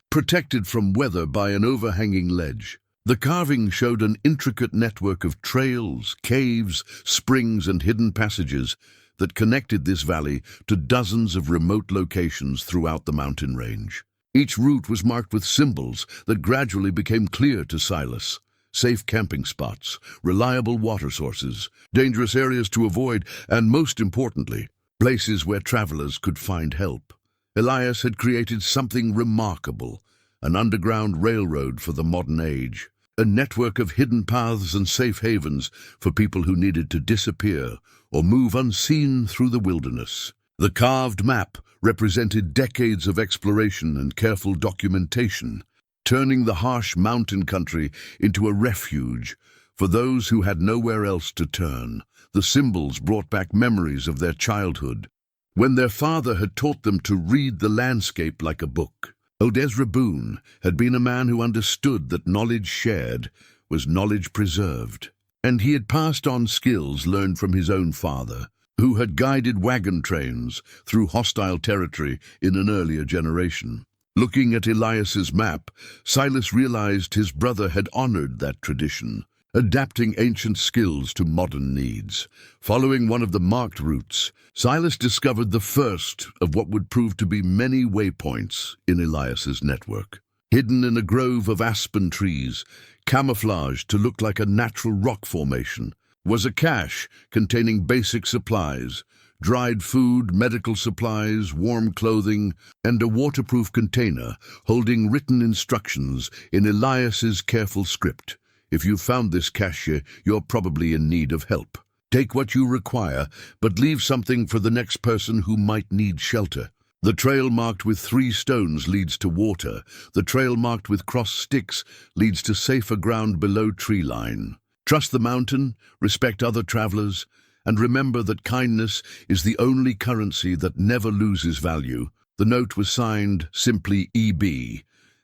A: protected from weather by an overhanging ledge. The carving showed an intricate network of trails, caves, springs, and hidden passages that connected this valley to dozens of remote locations throughout the mountain range. Each route was marked with symbols that gradually became clear to Silas: safe camping spots, reliable water sources, dangerous areas to avoid, and most importantly, places where travelers could find help. Elias had created something remarkable, an underground railroad for the modern age. A network of hidden paths and safe havens for people who needed to disappear or move unseen through the wilderness. The carved map represented decades of exploration and careful documentation, turning the harsh mountain country into a refuge for those who had nowhere else to turn. The symbols brought back memories of their childhood, when their father had taught them to read the landscape like a book. Silas Boone had been a man who understood that knowledge shared was knowledge preserved, and he had passed on skills learned from his own father, who had guided wagon trains through hostile territory in an earlier generation. Looking at Elias's map, Silas realized his brother had honored that tradition, adapting ancient skills to modern needs. Following one of the marked routes, Silas discovered the first of what would prove to be many waypoints in Elias's network. Hidden in a grove of aspen trees, camouflaged to look like a natural rock formation, was a cache containing basic supplies: dried food, medical supplies, warm clothing, and a waterproof container holding written instructions in Elias's careful script. If you found this cache, you're probably in need of help. Take what you require, but leave something for the next person who might need shelter. The trail marked with 3 stones leads to water. The trail marked with crossed sticks leads to safer ground below tree line. Trust the mountain, respect other travelers, and remember that kindness is the only currency that never loses value. The note was signed simply EB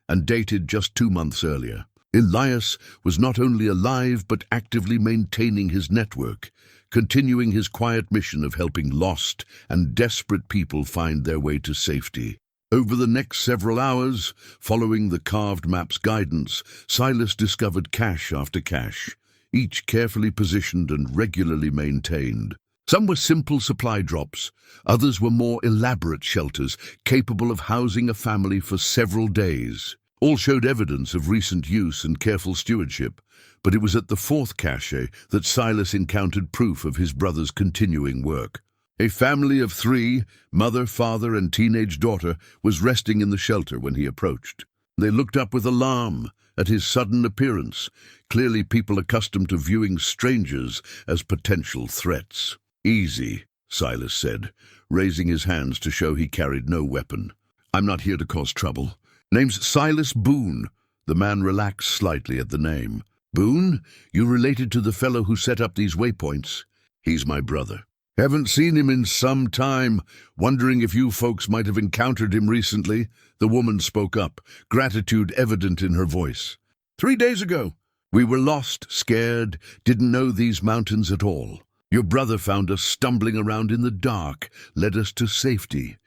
A: and dated just 2 months earlier. Elias was not only alive but actively maintaining his network, continuing his quiet mission of helping lost and desperate people find their way to safety. Over the next several hours, following the carved map's guidance, Silas discovered cache after cache, each carefully positioned and regularly maintained. Some were simple supply drops, others were more elaborate shelters capable of housing a family for several days. All showed evidence of recent use and careful stewardship, but it was at the 4th cache that Silas encountered proof of his brother's continuing work. A family of 3, mother, father, and teenage daughter, was resting in the shelter when he approached. They looked up with alarm at his sudden appearance, clearly people accustomed to viewing strangers as potential threats. "Easy," Silas said, raising his hands to show he carried no weapon. "I'm not here to cause trouble. Name's Silas Boone." The man relaxed slightly at the name. "Boone? You related to the fellow who set up these waypoints?" "He's my brother. Haven't seen him in some time. Wondering if you folks might have encountered him recently." The woman spoke up, gratitude evident in her voice. 3 days ago. We were lost, scared, didn't know these mountains at all. Your brother found us stumbling around in the dark, led us to safety.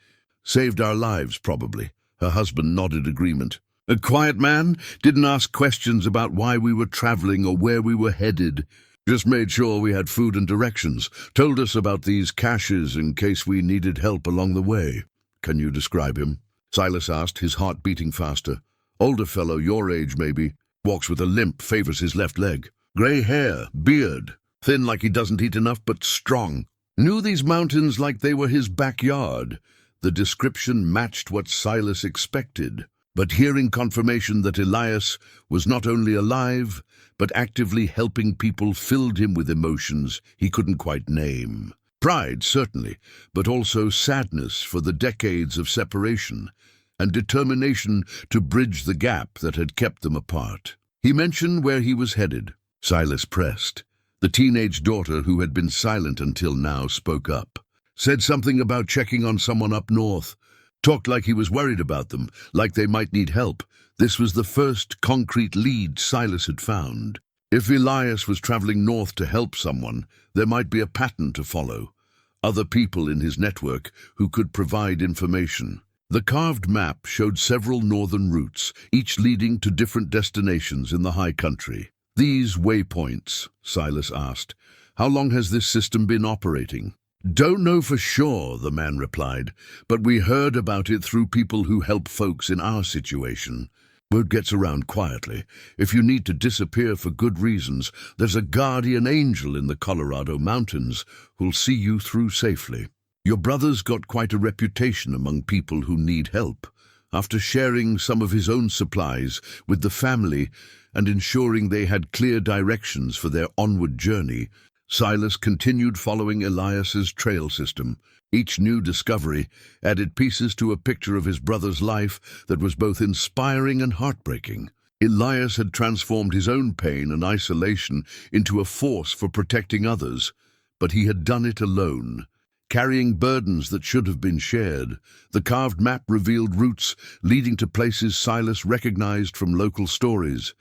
A: Saved our lives, probably." Her husband nodded agreement. "A quiet man, didn't ask questions about why we were traveling or where we were headed. Just made sure we had food and directions. Told us about these caches in case we needed help along the way." "Can you describe him?" Silas asked, his heart beating faster. "Older fellow, your age maybe. Walks with a limp, favors his left leg. Grey hair, beard. Thin like he doesn't eat enough, but strong. Knew these mountains like they were his backyard." The description matched what Silas expected, but hearing confirmation that Elias was not only alive, but actively helping people filled him with emotions he couldn't quite name. Pride, certainly, but also sadness for the decades of separation, and determination to bridge the gap that had kept them apart. He mentioned where he was headed. Silas pressed. The teenage daughter, who had been silent until now, spoke up. Said something about checking on someone up north. Talked like he was worried about them, like they might need help. This was the first concrete lead Silas had found. If Elias was traveling north to help someone, there might be a pattern to follow. Other people in his network who could provide information. The carved map showed several northern routes, each leading to different destinations in the high country. "These waypoints," Silas asked, "how long has this system been operating?" "Don't know for sure," the man replied, "but we heard about it through people who help folks in our situation. Word gets around quietly. If you need to disappear for good reasons, there's a guardian angel in the Colorado mountains who'll see you through safely. Your brother's got quite a reputation among people who need help. After sharing some of his own supplies with the family and ensuring they had clear directions for their onward journey, Silas continued following Elias's trail system. Each new discovery added pieces to a picture of his brother's life that was both inspiring and heartbreaking. Elias had transformed his own pain and isolation into a force for protecting others, but he had done it alone, carrying burdens that should have been shared. The carved map revealed routes leading to places Silas recognized from local stories.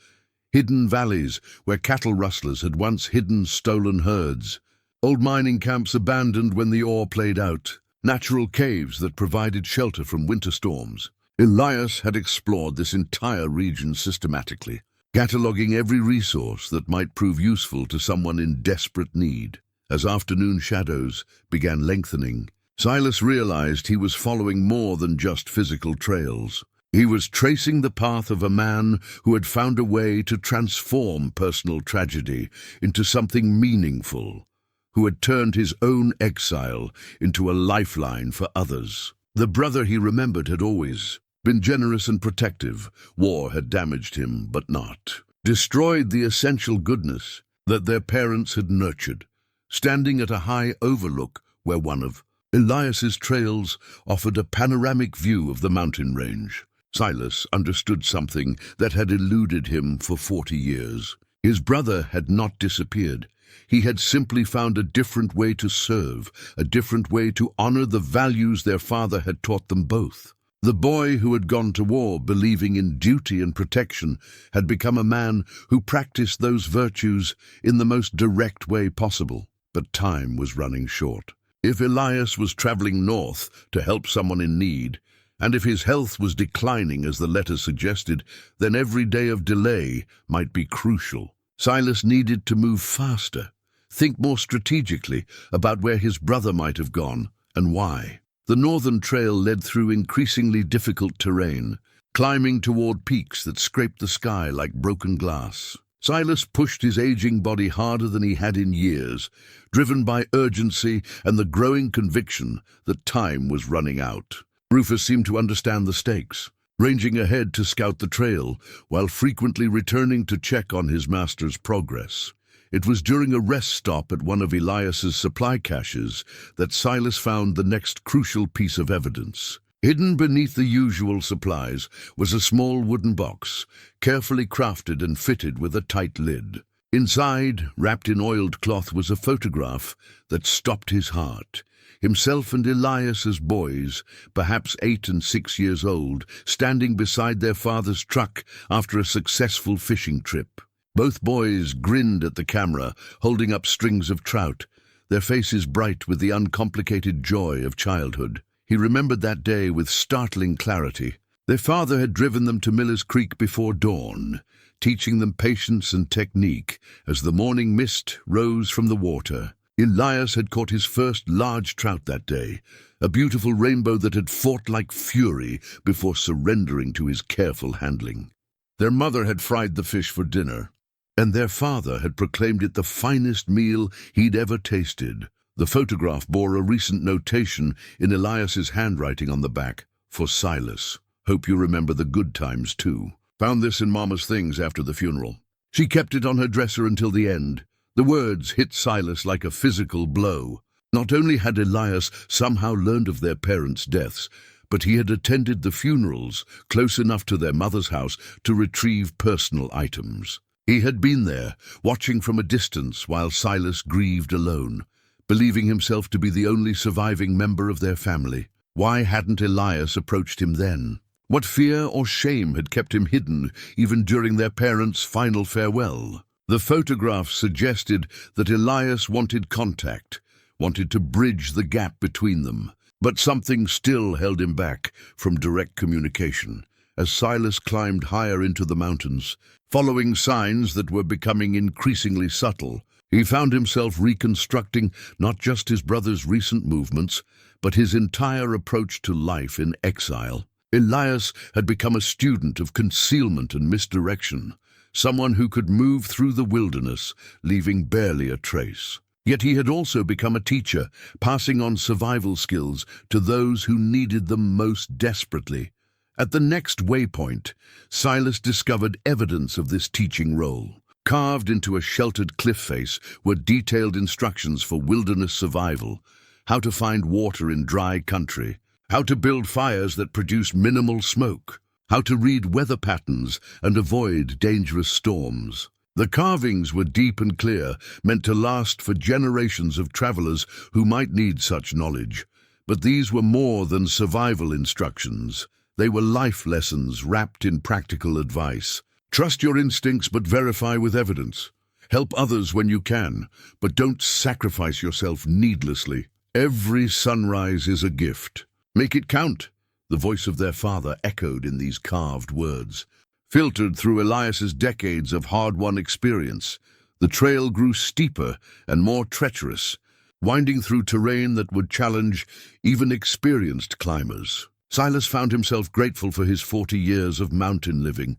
A: Hidden valleys where cattle rustlers had once hidden stolen herds. Old mining camps abandoned when the ore played out. Natural caves that provided shelter from winter storms. Elias had explored this entire region systematically, cataloging every resource that might prove useful to someone in desperate need. As afternoon shadows began lengthening, Silas realized he was following more than just physical trails. He was tracing the path of a man who had found a way to transform personal tragedy into something meaningful, who had turned his own exile into a lifeline for others. The brother he remembered had always been generous and protective. War had damaged him, but not destroyed the essential goodness that their parents had nurtured. Standing at a high overlook where one of Elias's trails offered a panoramic view of the mountain range, Silas understood something that had eluded him for 40 years. His brother had not disappeared. He had simply found a different way to serve, a different way to honor the values their father had taught them both. The boy who had gone to war believing in duty and protection had become a man who practiced those virtues in the most direct way possible. But time was running short. If Elias was traveling north to help someone in need, and if his health was declining as the letter suggested, then every day of delay might be crucial. Silas needed to move faster, think more strategically about where his brother might have gone and why. The northern trail led through increasingly difficult terrain, climbing toward peaks that scraped the sky like broken glass. Silas pushed his aging body harder than he had in years, driven by urgency and the growing conviction that time was running out. Rufus seemed to understand the stakes. ranging ahead to scout the trail, while frequently returning to check on his master's progress. It was during a rest stop at one of Elias's supply caches that Silas found the next crucial piece of evidence. Hidden beneath the usual supplies was a small wooden box, carefully crafted and fitted with a tight lid. Inside, wrapped in oiled cloth, was a photograph that stopped his heart. Himself and Elias as boys, perhaps 8 and 6 years old, standing beside their father's truck after a successful fishing trip. Both boys grinned at the camera, holding up strings of trout, their faces bright with the uncomplicated joy of childhood. He remembered that day with startling clarity. Their father had driven them to Miller's Creek before dawn, teaching them patience and technique as the morning mist rose from the water. Elias had caught his first large trout that day, a beautiful rainbow that had fought like fury before surrendering to his careful handling. Their mother had fried the fish for dinner, and their father had proclaimed it the finest meal he'd ever tasted. The photograph bore a recent notation in Elias's handwriting on the back, "For Silas. Hope you remember the good times too. Found this in Mama's things after the funeral." She kept it on her dresser until the end. The words hit Silas like a physical blow. Not only had Elias somehow learned of their parents' deaths, but he had attended the funerals close enough to their mother's house to retrieve personal items. He had been there, watching from a distance while Silas grieved alone, believing himself to be the only surviving member of their family. Why hadn't Elias approached him then? What fear or shame had kept him hidden even during their parents' final farewell? The photograph suggested that Elias wanted contact, wanted to bridge the gap between them, but something still held him back from direct communication. As Silas climbed higher into the mountains, following signs that were becoming increasingly subtle, he found himself reconstructing not just his brother's recent movements, but his entire approach to life in exile. Elias had become a student of concealment and misdirection, someone who could move through the wilderness, leaving barely a trace. Yet he had also become a teacher, passing on survival skills to those who needed them most desperately. At the next waypoint, Silas discovered evidence of this teaching role. Carved into a sheltered cliff face were detailed instructions for wilderness survival, how to find water in dry country, how to build fires that produce minimal smoke, how to read weather patterns and avoid dangerous storms. The carvings were deep and clear, meant to last for generations of travelers who might need such knowledge. But these were more than survival instructions. They were life lessons wrapped in practical advice. Trust your instincts, but verify with evidence. Help others when you can, but don't sacrifice yourself needlessly. Every sunrise is a gift. Make it count. The voice of their father echoed in these carved words. Filtered through Elias's decades of hard-won experience, the trail grew steeper and more treacherous, winding through terrain that would challenge even experienced climbers. Silas found himself grateful for his 40 years of mountain living,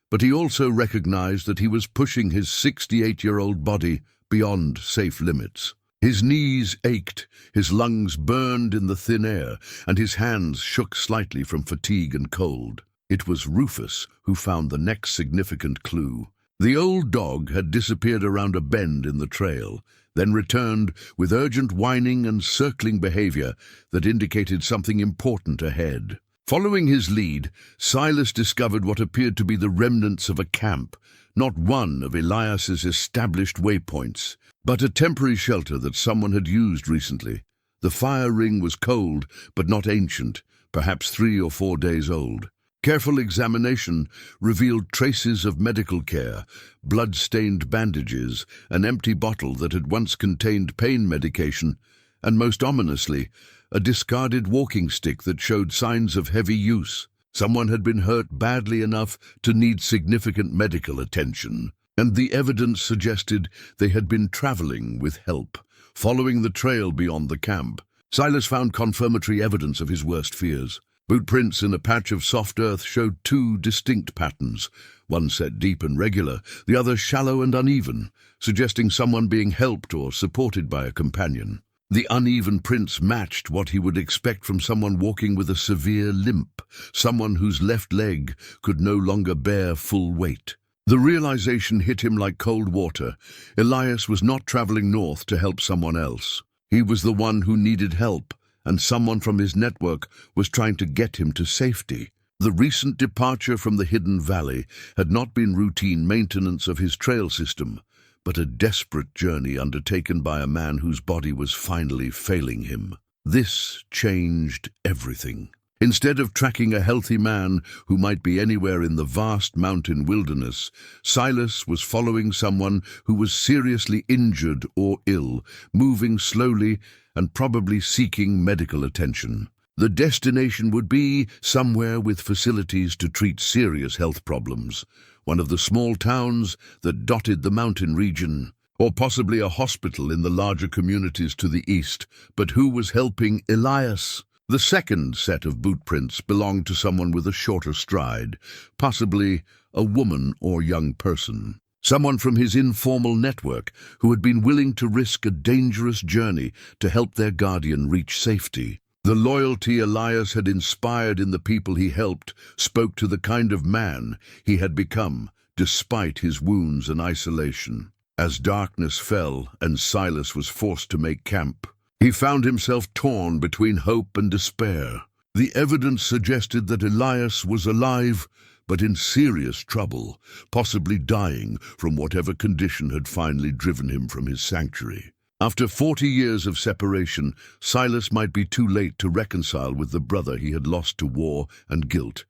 A: but he also recognized that he was pushing his 68-year-old body beyond safe limits. His knees ached, his lungs burned in the thin air, and his hands shook slightly from fatigue and cold. It was Rufus who found the next significant clue. The old dog had disappeared around a bend in the trail, then returned with urgent whining and circling behavior that indicated something important ahead. Following his lead, Silas discovered what appeared to be the remnants of a camp, not one of Elias's established waypoints, but a temporary shelter that someone had used recently. The fire ring was cold, but not ancient, perhaps 3 or 4 days old. Careful examination revealed traces of medical care, blood-stained bandages, an empty bottle that had once contained pain medication, and most ominously, a discarded walking stick that showed signs of heavy use. Someone had been hurt badly enough to need significant medical attention, and the evidence suggested they had been traveling with help, following the trail beyond the camp. Silas found confirmatory evidence of his worst fears. Boot prints in a patch of soft earth showed 2 distinct patterns, one set deep and regular, the other shallow and uneven, suggesting someone being helped or supported by a companion. The uneven prints matched what he would expect from someone walking with a severe limp, someone whose left leg could no longer bear full weight. The realization hit him like cold water. Elias was not traveling north to help someone else. He was the one who needed help, and someone from his network was trying to get him to safety. The recent departure from the hidden valley had not been routine maintenance of his trail system, but a desperate journey undertaken by a man whose body was finally failing him. This changed everything. Instead of tracking a healthy man who might be anywhere in the vast mountain wilderness, Silas was following someone who was seriously injured or ill, moving slowly and probably seeking medical attention. The destination would be somewhere with facilities to treat serious health problems, one of the small towns that dotted the mountain region, or possibly a hospital in the larger communities to the east. But who was helping Elias? The second set of boot prints belonged to someone with a shorter stride, possibly a woman or young person. Someone from his informal network who had been willing to risk a dangerous journey to help their guardian reach safety. The loyalty Elias had inspired in the people he helped spoke to the kind of man he had become, despite his wounds and isolation. As darkness fell and Silas was forced to make camp, he found himself torn between hope and despair. The evidence suggested that Elias was alive, but in serious trouble, possibly dying from whatever condition had finally driven him from his sanctuary. After 40 years of separation, Silas might be too late to reconcile with the brother he had lost to war and guilt.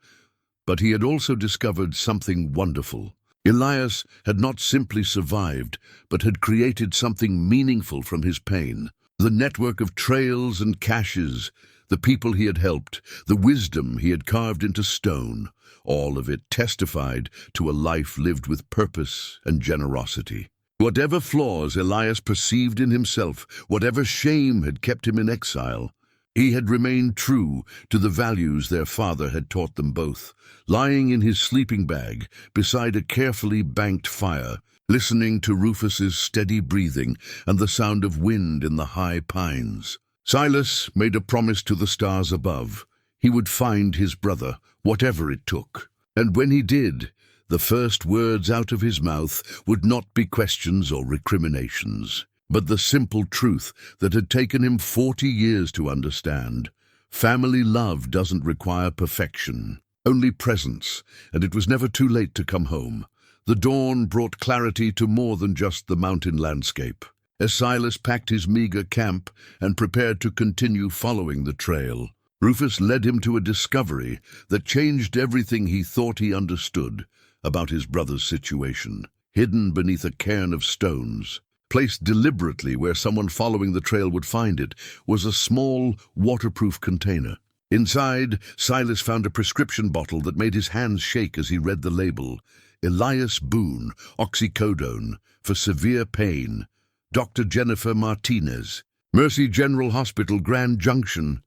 A: But he had also discovered something wonderful. Elias had not simply survived, but had created something meaningful from his pain. The network of trails and caches, the people he had helped, the wisdom he had carved into stone, all of it testified to a life lived with purpose and generosity. Whatever flaws Elias perceived in himself, whatever shame had kept him in exile, he had remained true to the values their father had taught them both, lying in his sleeping bag beside a carefully banked fire, listening to Rufus's steady breathing and the sound of wind in the high pines. Silas made a promise to the stars above. He would find his brother, whatever it took. And when he did, the first words out of his mouth would not be questions or recriminations, but the simple truth that had taken him 40 years to understand. Family love doesn't require perfection, only presence, and it was never too late to come home. The dawn brought clarity to more than just the mountain landscape. As Silas packed his meager camp and prepared to continue following the trail, Rufus led him to a discovery that changed everything he thought he understood about his brother's situation. Hidden beneath a cairn of stones, placed deliberately where someone following the trail would find it, was a small, waterproof container. Inside, Silas found a prescription bottle that made his hands shake as he read the label. Silas Boone, oxycodone, for severe pain. Dr. Jennifer Martinez, Mercy General Hospital, Grand Junction.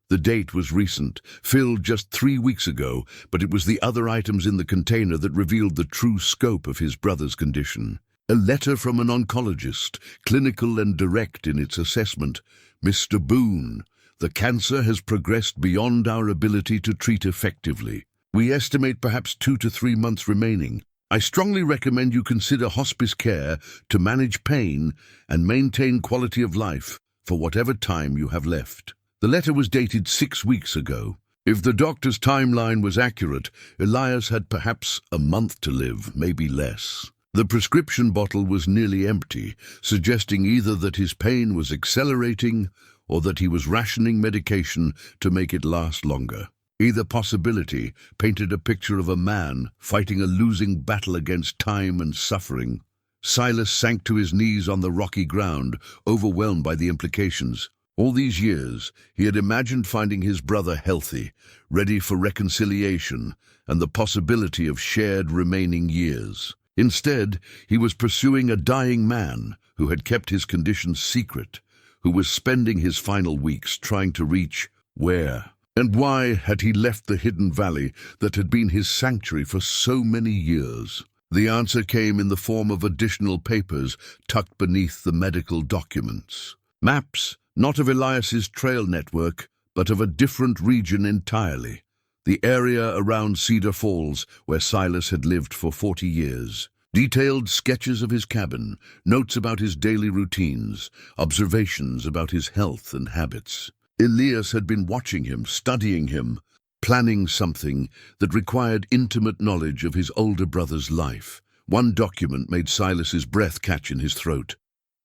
A: The date was recent, filled just 3 weeks ago, but it was the other items in the container that revealed the true scope of his brother's condition. A letter from an oncologist, clinical and direct in its assessment. Mr. Boone, the cancer has progressed beyond our ability to treat effectively. We estimate perhaps 2 to 3 months remaining. I strongly recommend you consider hospice care to manage pain and maintain quality of life for whatever time you have left. The letter was dated 6 weeks ago. If the doctor's timeline was accurate, Elias had perhaps a month to live, maybe less. The prescription bottle was nearly empty, suggesting either that his pain was accelerating or that he was rationing medication to make it last longer. Either possibility painted a picture of a man fighting a losing battle against time and suffering. Silas sank to his knees on the rocky ground, overwhelmed by the implications. All these years, he had imagined finding his brother healthy, ready for reconciliation and the possibility of shared remaining years. Instead, he was pursuing a dying man who had kept his condition secret, who was spending his final weeks trying to reach where and why had he left the hidden valley that had been his sanctuary for so many years. The answer came in the form of additional papers tucked beneath the medical documents. Maps, Not of Elias's trail network, but of a different region entirely. The area around Cedar Falls, where Silas had lived for 40 years. Detailed sketches of his cabin, notes about his daily routines, observations about his health and habits. Elias had been watching him, studying him, planning something that required intimate knowledge of his older brother's life. One document made Silas's breath catch in his throat.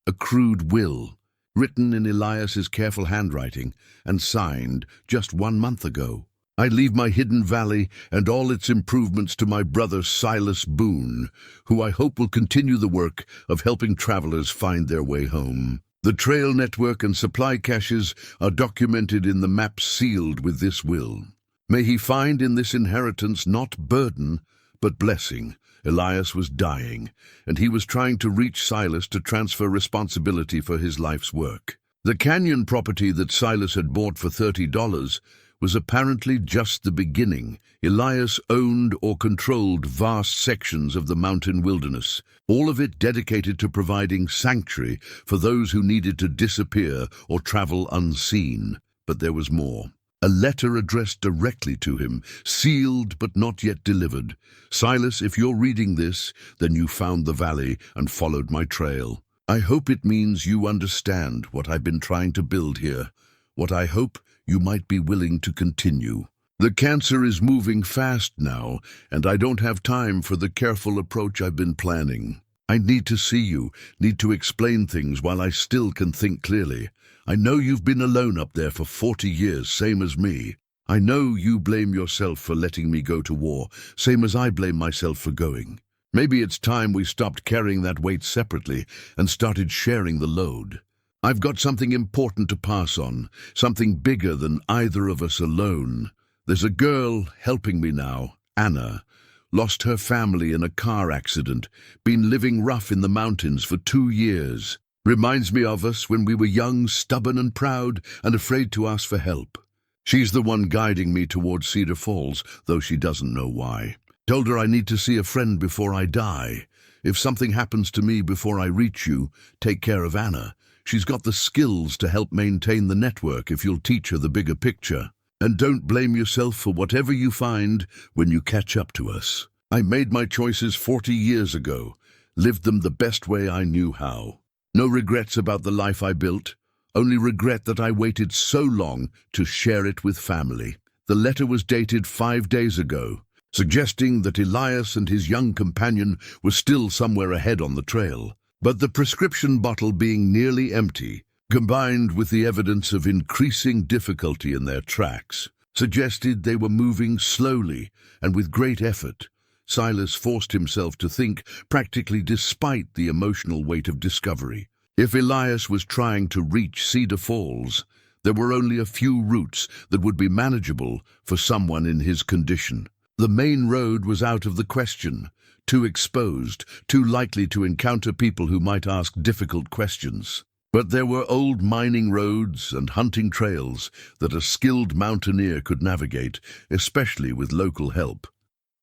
A: A crude will, written in Elias's careful handwriting and signed just 1 month ago. I leave my hidden valley and all its improvements to my brother Silas Boone, who I hope will continue the work of helping travelers find their way home. The trail network and supply caches are documented in the maps sealed with this will. May he find in this inheritance not burden, but blessing. Elias was dying, and he was trying to reach Silas to transfer responsibility for his life's work. The canyon property that Silas had bought for $30 was apparently just the beginning. Elias owned or controlled vast sections of the mountain wilderness, all of it dedicated to providing sanctuary for those who needed to disappear or travel unseen. But there was more. A letter addressed directly to him, sealed but not yet delivered. Silas, if you're reading this, then you found the valley and followed my trail. I hope it means you understand what I've been trying to build here, what I hope you might be willing to continue. The cancer is moving fast now, and I don't have time for the careful approach I've been planning. I need to see you, need to explain things while I still can think clearly. I know you've been alone up there for 40 years, same as me. I know you blame yourself for letting me go to war, same as I blame myself for going. Maybe it's time we stopped carrying that weight separately and started sharing the load. I've got something important to pass on, something bigger than either of us alone. There's a girl helping me now, Anna. Lost her family in a car accident, been living rough in the mountains for 2 years. Reminds me of us when we were young, stubborn and proud, and afraid to ask for help. She's the one guiding me towards Cedar Falls, though she doesn't know why. Told her I need to see a friend before I die. If something happens to me before I reach you, take care of Anna. She's got the skills to help maintain the network if you'll teach her the bigger picture. And don't blame yourself for whatever you find when you catch up to us. I made my choices 40 years ago, lived them the best way I knew how. No regrets about the life I built, only regret that I waited so long to share it with family. The letter was dated 5 days ago, suggesting that Elias and his young companion were still somewhere ahead on the trail. But the prescription bottle being nearly empty, combined with the evidence of increasing difficulty in their tracks, suggested they were moving slowly and with great effort. Silas forced himself to think, practically despite the emotional weight of discovery. If Elias was trying to reach Cedar Falls, there were only a few routes that would be manageable for someone in his condition. The main road was out of the question. Too exposed, too likely to encounter people who might ask difficult questions. But there were old mining roads and hunting trails that a skilled mountaineer could navigate, especially with local help.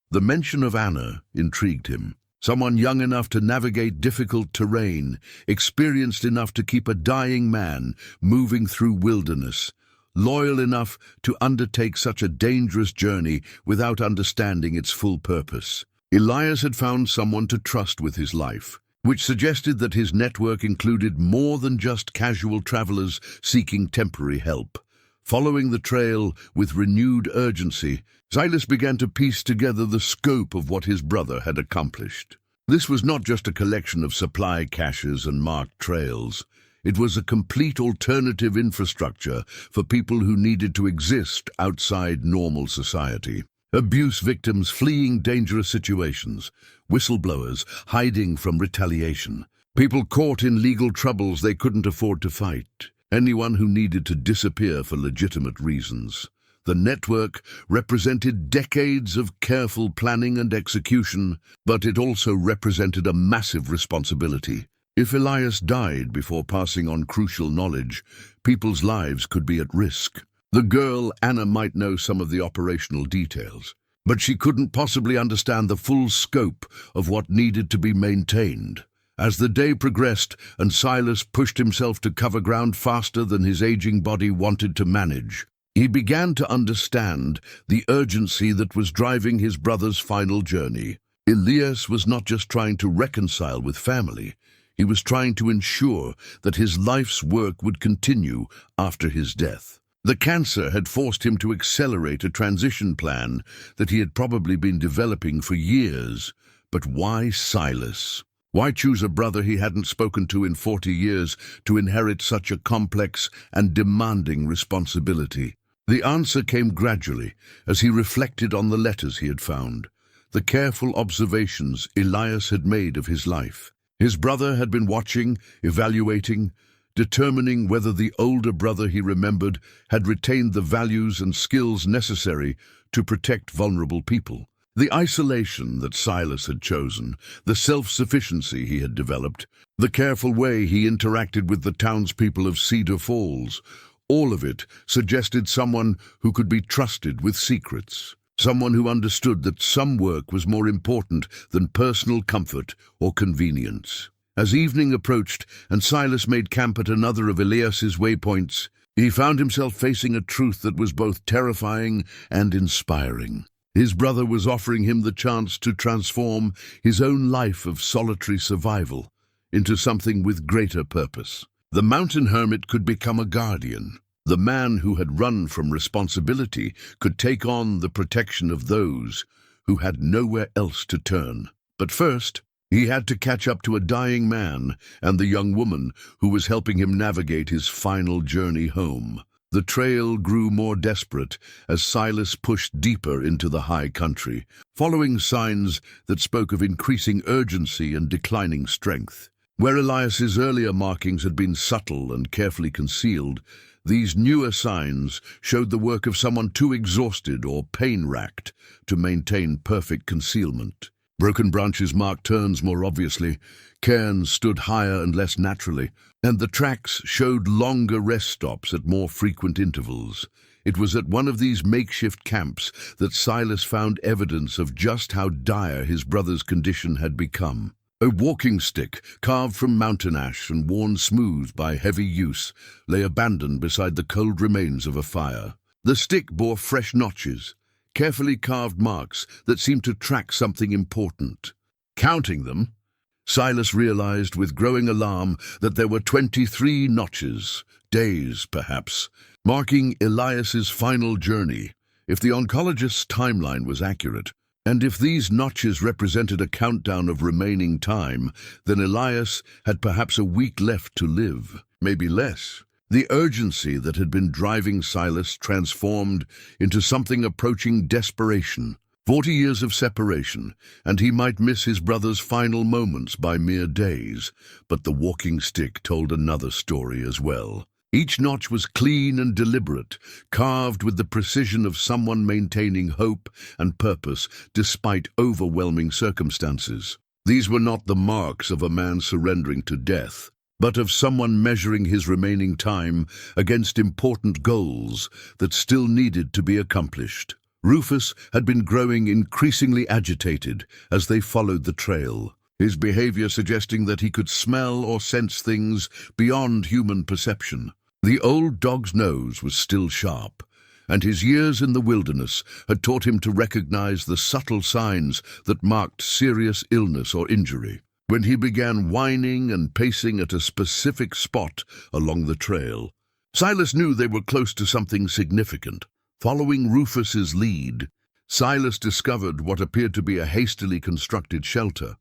A: The mention of Anna intrigued him. Someone young enough to navigate difficult terrain, experienced enough to keep a dying man moving through wilderness, loyal enough to undertake such a dangerous journey without understanding its full purpose. Elias had found someone to trust with his life, which suggested that his network included more than just casual travelers seeking temporary help. Following the trail with renewed urgency, Silas began to piece together the scope of what his brother had accomplished. This was not just a collection of supply caches and marked trails. It was a complete alternative infrastructure for people who needed to exist outside normal society. Abuse victims fleeing dangerous situations, whistleblowers hiding from retaliation, people caught in legal troubles they couldn't afford to fight, anyone who needed to disappear for legitimate reasons. The network represented decades of careful planning and execution, but it also represented a massive responsibility. If Elias died before passing on crucial knowledge, people's lives could be at risk. The girl, Anna, might know some of the operational details, but she couldn't possibly understand the full scope of what needed to be maintained. As the day progressed and Silas pushed himself to cover ground faster than his aging body wanted to manage, he began to understand the urgency that was driving his brother's final journey. Elias was not just trying to reconcile with family, he was trying to ensure that his life's work would continue after his death. The cancer had forced him to accelerate a transition plan that he had probably been developing for years. But why Silas? Why choose a brother he hadn't spoken to in 40 years to inherit such a complex and demanding responsibility? The answer came gradually as he reflected on the letters he had found, the careful observations Elias had made of his life. His brother had been watching, evaluating, determining whether the older brother he remembered had retained the values and skills necessary to protect vulnerable people. The isolation that Silas had chosen, the self-sufficiency he had developed, the careful way he interacted with the townspeople of Cedar Falls, all of it suggested someone who could be trusted with secrets, someone who understood that some work was more important than personal comfort or convenience. As evening approached and Silas made camp at another of Elias's waypoints, he found himself facing a truth that was both terrifying and inspiring. His brother was offering him the chance to transform his own life of solitary survival into something with greater purpose. The mountain hermit could become a guardian. The man who had run from responsibility could take on the protection of those who had nowhere else to turn. But first, he had to catch up to a dying man and the young woman who was helping him navigate his final journey home. The trail grew more desperate as Silas pushed deeper into the high country, following signs that spoke of increasing urgency and declining strength. Where Elias's earlier markings had been subtle and carefully concealed, these newer signs showed the work of someone too exhausted or pain-racked to maintain perfect concealment. Broken branches marked turns more obviously, cairns stood higher and less naturally, and the tracks showed longer rest stops at more frequent intervals. It was at one of these makeshift camps that Silas found evidence of just how dire his brother's condition had become. A walking stick, carved from mountain ash and worn smooth by heavy use, lay abandoned beside the cold remains of a fire. The stick bore fresh notches, carefully carved marks that seemed to track something important. Counting them, Silas realized with growing alarm that there were 23 notches, days perhaps, marking Elias's final journey. If the oncologist's timeline was accurate, and if these notches represented a countdown of remaining time, then Elias had perhaps a week left to live, maybe less. The urgency that had been driving Silas transformed into something approaching desperation. 40 years of separation, and he might miss his brother's final moments by mere days, but the walking stick told another story as well. Each notch was clean and deliberate, carved with the precision of someone maintaining hope and purpose despite overwhelming circumstances. These were not the marks of a man surrendering to death, but of someone measuring his remaining time against important goals that still needed to be accomplished. Rufus had been growing increasingly agitated as they followed the trail, his behavior suggesting that he could smell or sense things beyond human perception. The old dog's nose was still sharp, and his years in the wilderness had taught him to recognize the subtle signs that marked serious illness or injury. When he began whining and pacing at a specific spot along the trail, Silas knew they were close to something significant. Following Rufus's lead, Silas discovered what appeared to be a hastily constructed shelter,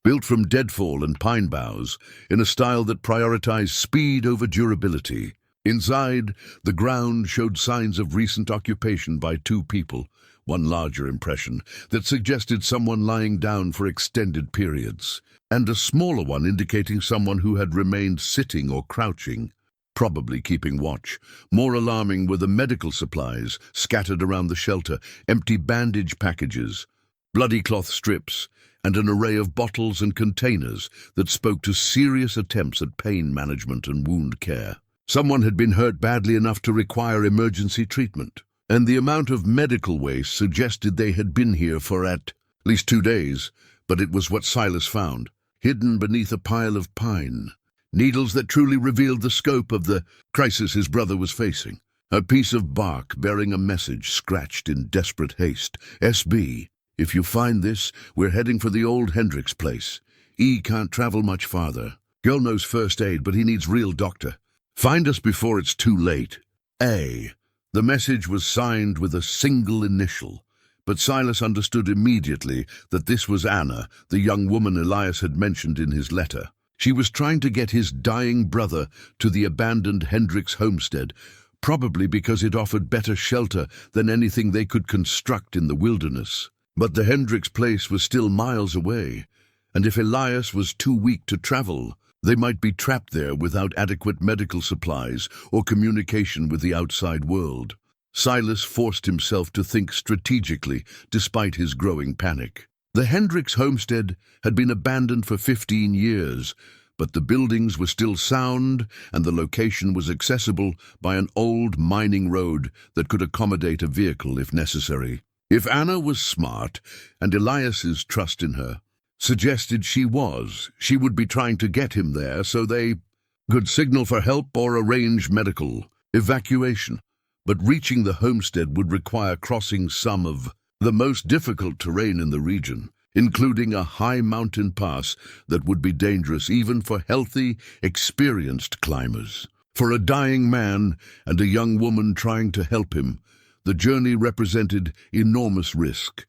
A: built from deadfall and pine boughs in a style that prioritized speed over durability. Inside, the ground showed signs of recent occupation by two people, one larger impression that suggested someone lying down for extended periods, and a smaller one indicating someone who had remained sitting or crouching, probably keeping watch. More alarming were the medical supplies scattered around the shelter, empty bandage packages, bloody cloth strips, and an array of bottles and containers that spoke to serious attempts at pain management and wound care. Someone had been hurt badly enough to require emergency treatment, and the amount of medical waste suggested they had been here for at least 2 days, but it was what Silas found. hidden beneath a pile of pine. Needles that truly revealed the scope of the crisis his brother was facing. A piece of bark bearing a message scratched in desperate haste. SB, if you find this, we're heading for the old Hendricks place. E can't travel much farther. Girl knows first aid, but he needs real doctor. Find us before it's too late. A. The message was signed with a single initial, but Silas understood immediately that this was Anna, the young woman Elias had mentioned in his letter. She was trying to get his dying brother to the abandoned Hendricks homestead, probably because it offered better shelter than anything they could construct in the wilderness. But the Hendricks place was still miles away, and if Elias was too weak to travel, they might be trapped there without adequate medical supplies or communication with the outside world. Silas forced himself to think strategically despite his growing panic. The Hendricks homestead had been abandoned for 15 years, but the buildings were still sound and the location was accessible by an old mining road that could accommodate a vehicle if necessary. If Anna was smart, and Elias's trust in her suggested she would be trying to get him there so they could signal for help or arrange medical evacuation. But reaching the homestead would require crossing some of the most difficult terrain in the region, including a high mountain pass that would be dangerous even for healthy, experienced climbers. For a dying man and a young woman trying to help him, the journey represented enormous risk.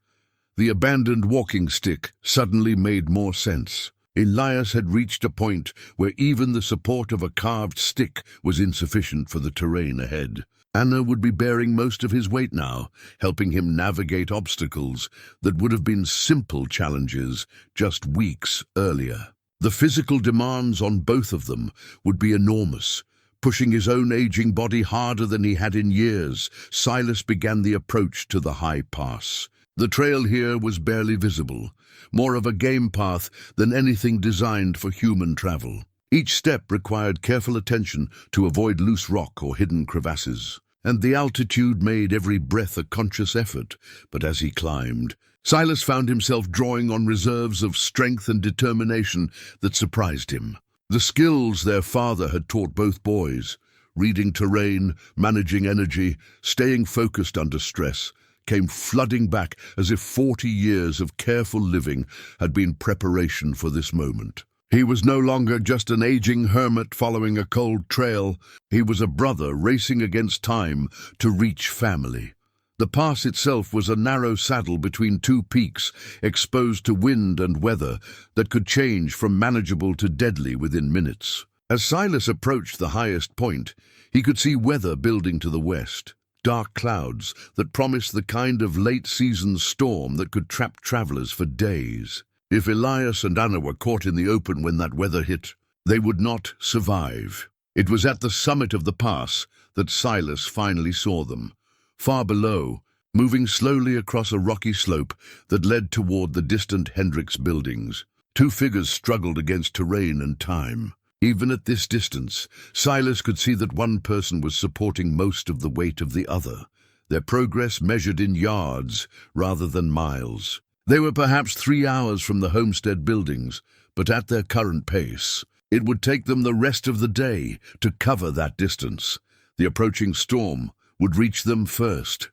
A: The abandoned walking stick suddenly made more sense. Elias had reached a point where even the support of a carved stick was insufficient for the terrain ahead. Anna would be bearing most of his weight now, helping him navigate obstacles that would have been simple challenges just weeks earlier. The physical demands on both of them would be enormous. Pushing his own aging body harder than he had in years, Silas began the approach to the high pass. The trail here was barely visible, more of a game path than anything designed for human travel. Each step required careful attention to avoid loose rock or hidden crevasses, and the altitude made every breath a conscious effort. But as he climbed, Silas found himself drawing on reserves of strength and determination that surprised him. The skills their father had taught both boys, reading terrain, managing energy, staying focused under stress, came flooding back as if 40 years of careful living had been preparation for this moment. He was no longer just an aging hermit following a cold trail. He was a brother racing against time to reach family. The pass itself was a narrow saddle between two peaks, exposed to wind and weather that could change from manageable to deadly within minutes. As Silas approached the highest point, he could see weather building to the west. Dark clouds that promised the kind of late-season storm that could trap travelers for days. If Elias and Anna were caught in the open when that weather hit, they would not survive. It was at the summit of the pass that Silas finally saw them. Far below, moving slowly across a rocky slope that led toward the distant Hendricks buildings. Two figures struggled against terrain and time. Even at this distance, Silas could see that one person was supporting most of the weight of the other, their progress measured in yards rather than miles. They were perhaps 3 hours from the homestead buildings, but at their current pace, it would take them the rest of the day to cover that distance. The approaching storm would reach them first.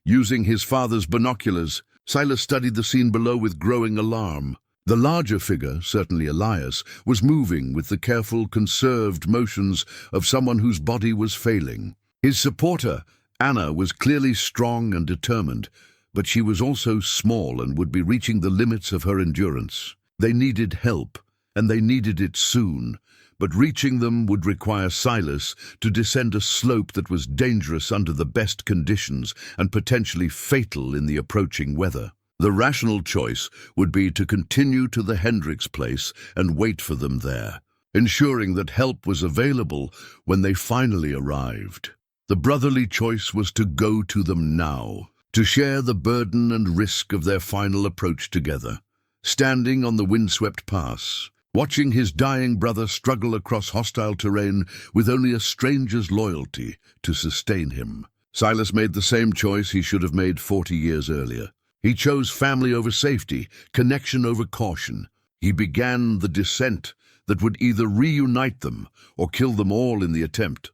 A: Using his father's binoculars, Silas studied the scene below with growing alarm. The larger figure, certainly Elias, was moving with the careful, conserved motions of someone whose body was failing. His supporter, Anna, was clearly strong and determined, but she was also small and would be reaching the limits of her endurance. They needed help, and they needed it soon, but reaching them would require Silas to descend a slope that was dangerous under the best conditions and potentially fatal in the approaching weather. The rational choice would be to continue to the Hendricks place and wait for them there, ensuring that help was available when they finally arrived. The brotherly choice was to go to them now, to share the burden and risk of their final approach together. Standing on the windswept pass, watching his dying brother struggle across hostile terrain with only a stranger's loyalty to sustain him, Silas made the same choice he should have made 40 years earlier. He chose family over safety, connection over caution. He began the descent that would either reunite them or kill them all in the attempt.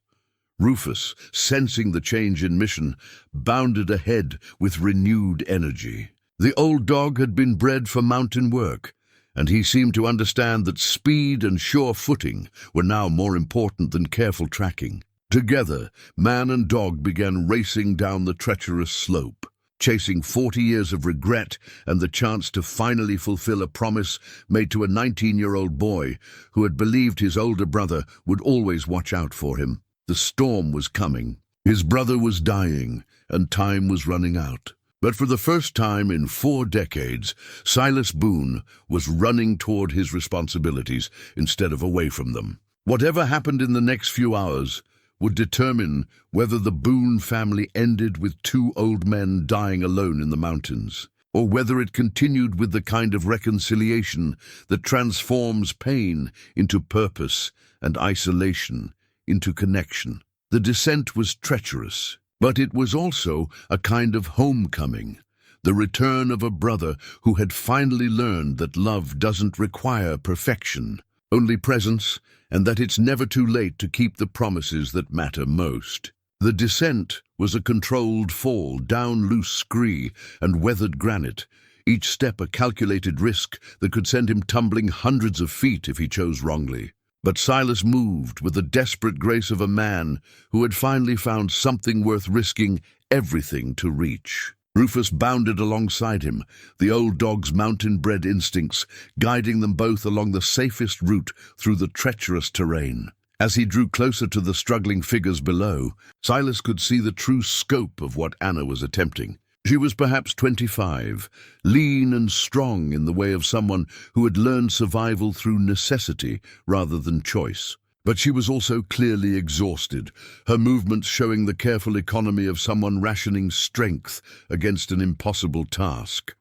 A: Rufus, sensing the change in mission, bounded ahead with renewed energy. The old dog had been bred for mountain work, and he seemed to understand that speed and sure footing were now more important than careful tracking. Together, man and dog began racing down the treacherous slope, chasing 40 years of regret and the chance to finally fulfill a promise made to a 19-year-old boy who had believed his older brother would always watch out for him. The storm was coming. His brother was dying, and time was running out. But for the first time in 4 decades, Silas Boone was running toward his responsibilities instead of away from them. Whatever happened in the next few hours would determine whether the Boone family ended with 2 old men dying alone in the mountains, or whether it continued with the kind of reconciliation that transforms pain into purpose and isolation into connection. The descent was treacherous, but it was also a kind of homecoming, the return of a brother who had finally learned that love doesn't require perfection, only presence, and that it's never too late to keep the promises that matter most. The descent was a controlled fall down loose scree and weathered granite, each step a calculated risk that could send him tumbling hundreds of feet if he chose wrongly. But Silas moved with the desperate grace of a man who had finally found something worth risking everything to reach. Rufus bounded alongside him, the old dog's mountain-bred instincts guiding them both along the safest route through the treacherous terrain. As he drew closer to the struggling figures below, Silas could see the true scope of what Anna was attempting. She was perhaps 25, lean and strong in the way of someone who had learned survival through necessity rather than choice. But she was also clearly exhausted, her movements showing the careful economy of someone rationing strength against an impossible task.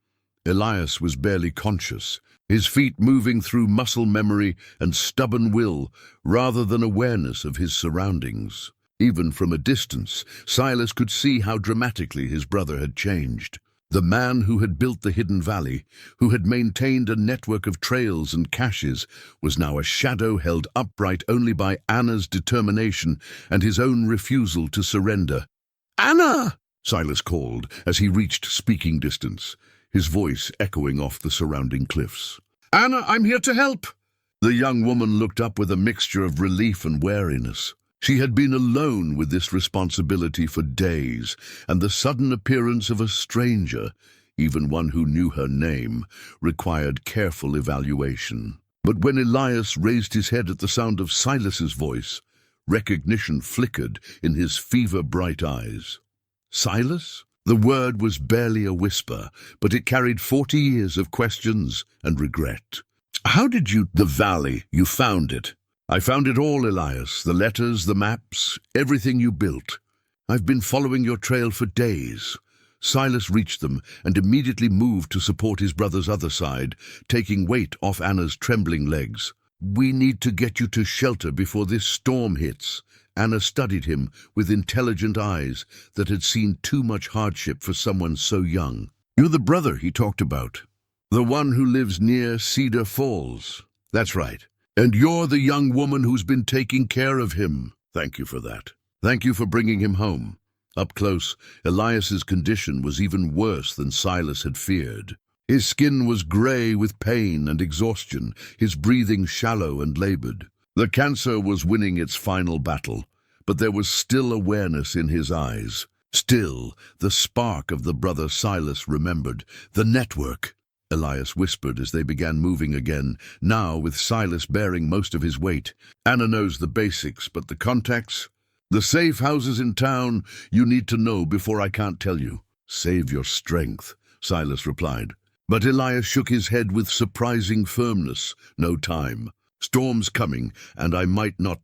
A: Elias was barely conscious, his feet moving through muscle memory and stubborn will rather than awareness of his surroundings. Even from a distance, Silas could see how dramatically his brother had changed. The man who had built the hidden valley, who had maintained a network of trails and caches, was now a shadow held upright only by Anna's determination and his own refusal to surrender. "Anna!" Silas called as he reached speaking distance, his voice echoing off the surrounding cliffs. "Anna, I'm here to help!" The young woman looked up with a mixture of relief and wariness. She had been alone with this responsibility for days, and the sudden appearance of a stranger, even one who knew her name, required careful evaluation. But when Elias raised his head at the sound of Silas's voice, recognition flickered in his fever-bright eyes. "Silas?" The word was barely a whisper, but it carried 40 years of questions and regret. "How did you— "The valley, you found it." "I found it all, Elias, the letters, the maps, everything you built. I've been following your trail for days." Silas reached them and immediately moved to support his brother's other side, taking weight off Anna's trembling legs. "We need to get you to shelter before this storm hits." Anna studied him with intelligent eyes that had seen too much hardship for someone so young. "You're the brother he talked about, the one who lives near Cedar Falls." "That's right. And you're the young woman who's been taking care of him." "Thank you for that. Thank you for bringing him home." Up close, Elias's condition was even worse than Silas had feared. His skin was gray with pain and exhaustion, his breathing shallow and labored. The cancer was winning its final battle, but there was still awareness in his eyes. Still, the spark of the brother Silas remembered. "The network," Elias whispered as they began moving again, now with Silas bearing most of his weight. "Anna knows the basics, but the contacts? The safe houses in town you need to know before I can't tell you." "Save your strength," Silas replied. But Elias shook his head with surprising firmness. "No time. Storm's coming, and I might not—"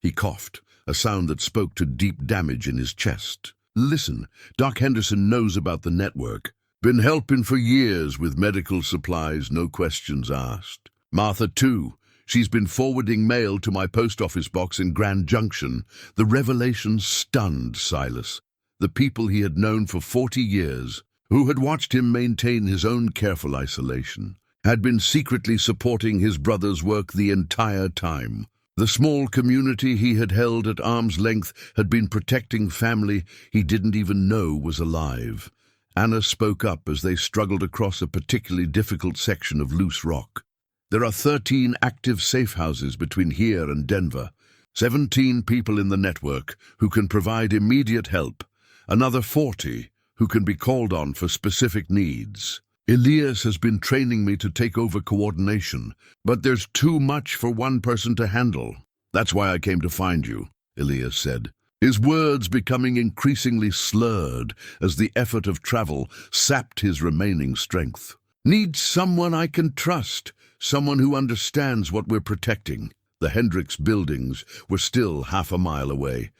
A: He coughed, a sound that spoke to deep damage in his chest. "Listen, Doc Henderson knows about the network. Been helping for years with medical supplies, no questions asked. Martha, too. She's been forwarding mail to my post office box in Grand Junction." The revelation stunned Silas. The people he had known for 40 years, who had watched him maintain his own careful isolation, had been secretly supporting his brother's work the entire time. The small community he had held at arm's length had been protecting family he didn't even know was alive. Anna spoke up as they struggled across a particularly difficult section of loose rock. There are 13 active safe houses between here and Denver. 17 people in the network who can provide immediate help. Another 40 who can be called on for specific needs. Elias has been training me to take over coordination, but there's too much for one person to handle. That's why I came to find you, Elias said, his words becoming increasingly slurred as the effort of travel sapped his remaining strength. Need someone I can trust, someone who understands what we're protecting. The Hendricks buildings were still half a mile away,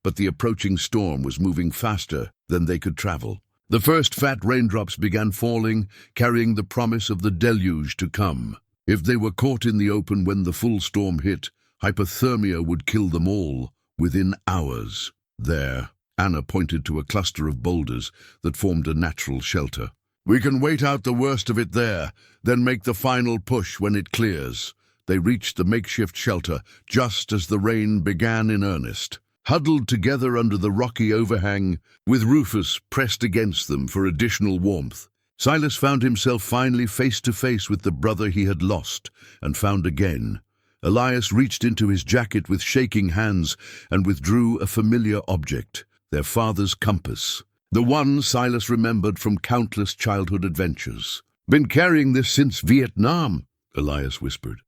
A: but the approaching storm was moving faster than they could travel. The first fat raindrops began falling, carrying the promise of the deluge to come. If they were caught in the open when the full storm hit, hypothermia would kill them all within hours. There, Anna pointed to a cluster of boulders that formed a natural shelter. We can wait out the worst of it there, then make the final push when it clears. They reached the makeshift shelter just as the rain began in earnest. Huddled together under the rocky overhang, with Rufus pressed against them for additional warmth, Silas found himself finally face to face with the brother he had lost and found again. Elias reached into his jacket with shaking hands and withdrew a familiar object, their father's compass. The one Silas remembered from countless childhood adventures. Been carrying this since Vietnam, Elias whispered.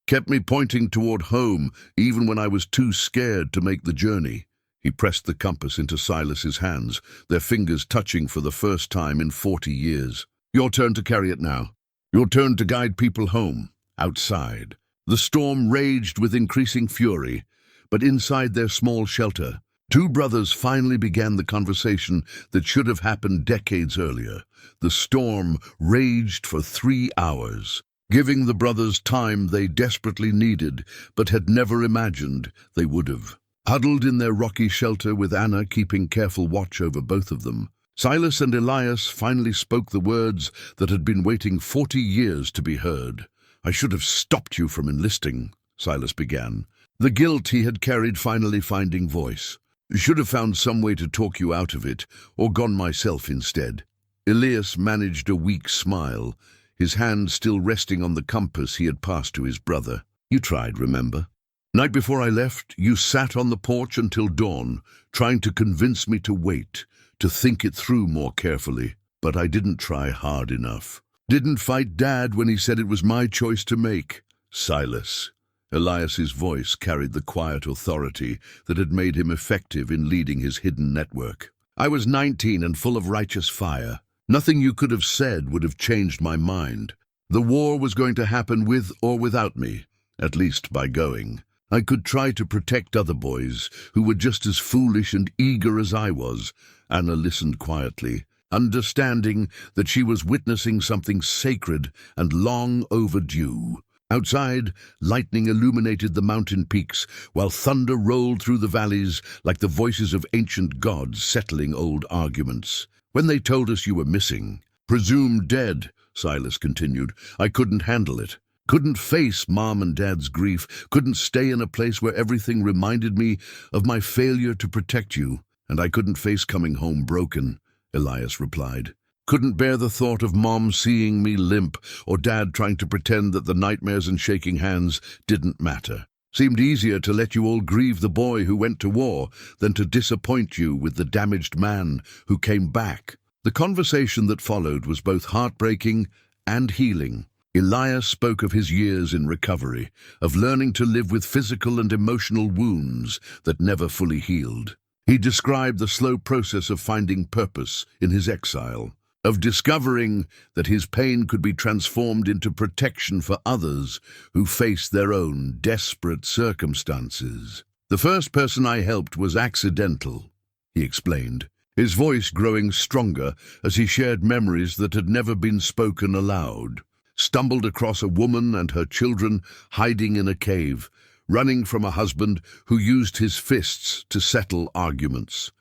A: Kept me pointing toward home, even when I was too scared to make the journey. He pressed the compass into Silas's hands, their fingers touching for the first time in 40 years. Your turn to carry it now. Your turn to guide people home, outside. The storm raged with increasing fury, but inside their small shelter, two brothers finally began the conversation that should have happened decades earlier. The storm raged for 3 hours. Giving the brothers time they desperately needed, but had never imagined they would have. Huddled in their rocky shelter with Anna keeping careful watch over both of them, Silas and Elias finally spoke the words that had been waiting 40 years to be heard. I should have stopped you from enlisting, Silas began, the guilt he had carried finally finding voice. Should have found some way to talk you out of it, or gone myself instead. Elias managed a weak smile, his hand still resting on the compass he had passed to his brother. You tried, remember? Night before I left, you sat on the porch until dawn, trying to convince me to wait, to think it through more carefully. But I didn't try hard enough. Didn't fight Dad when he said it was my choice to make. Silas. Elias's voice carried the quiet authority that had made him effective in leading his hidden network. I was 19 and full of righteous fire. Nothing you could have said would have changed my mind. The war was going to happen with or without me, at least by going. I could try to protect other boys who were just as foolish and eager as I was. Anna listened quietly, understanding that she was witnessing something sacred and long overdue. Outside, lightning illuminated the mountain peaks, while thunder rolled through the valleys like the voices of ancient gods settling old arguments. When they told us you were missing, presumed dead, Silas continued, I couldn't handle it. Couldn't face Mom and Dad's grief, couldn't stay in a place where everything reminded me of my failure to protect you, and I couldn't face coming home broken, Elias replied. Couldn't bear the thought of Mom seeing me limp, or Dad trying to pretend that the nightmares and shaking hands didn't matter. Seemed easier to let you all grieve the boy who went to war than to disappoint you with the damaged man who came back. The conversation that followed was both heartbreaking and healing. Elias spoke of his years in recovery, of learning to live with physical and emotional wounds that never fully healed. He described the slow process of finding purpose in his exile, of discovering that his pain could be transformed into protection for others who faced their own desperate circumstances. The first person I helped was accidental, he explained, his voice growing stronger as he shared memories that had never been spoken aloud. Stumbled across a woman and her children hiding in a cave, running from a husband who used his fists to settle arguments.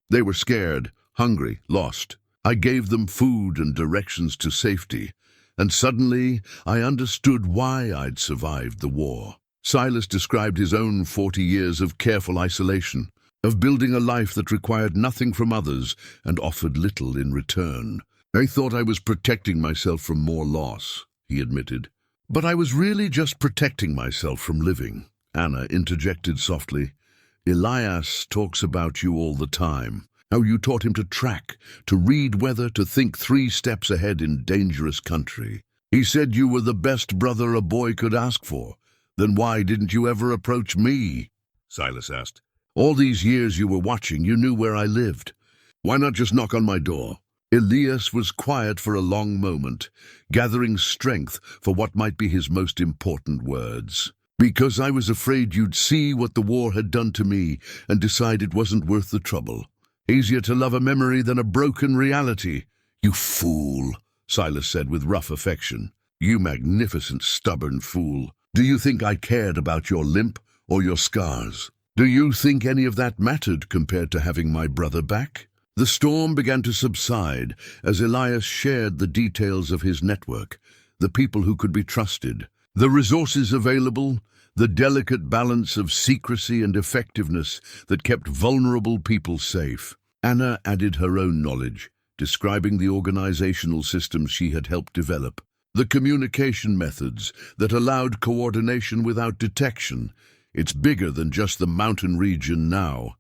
A: They were scared, hungry, lost. I gave them food and directions to safety, And suddenly I understood why I'd survived the war. Silas described his own 40 years of careful isolation, of building a life that required nothing from others and offered little in return. I thought I was protecting myself from more loss, he admitted. But I was really just protecting myself from living. Anna interjected softly. Elias talks about you all the time. How you taught him to track, to read weather, to think 3 steps ahead in dangerous country. He said you were the best brother a boy could ask for. Then why didn't you ever approach me? Silas asked. All these years you were watching, you knew where I lived. Why not just knock on my door? Elias was quiet for a long moment, gathering strength for what might be his most important words. Because I was afraid you'd see what the war had done to me and decide it wasn't worth the trouble. Easier to love a memory than a broken reality. You fool, Silas said with rough affection. You magnificent, stubborn fool. Do you think I cared about your limp or your scars? Do you think any of that mattered compared to having my brother back? The storm began to subside as Elias shared the details of his network, the people who could be trusted, the resources available, the delicate balance of secrecy and effectiveness that kept vulnerable people safe. Anna added her own knowledge, describing the organizational systems she had helped develop, the communication methods that allowed coordination without detection. It's bigger than just the mountain region now,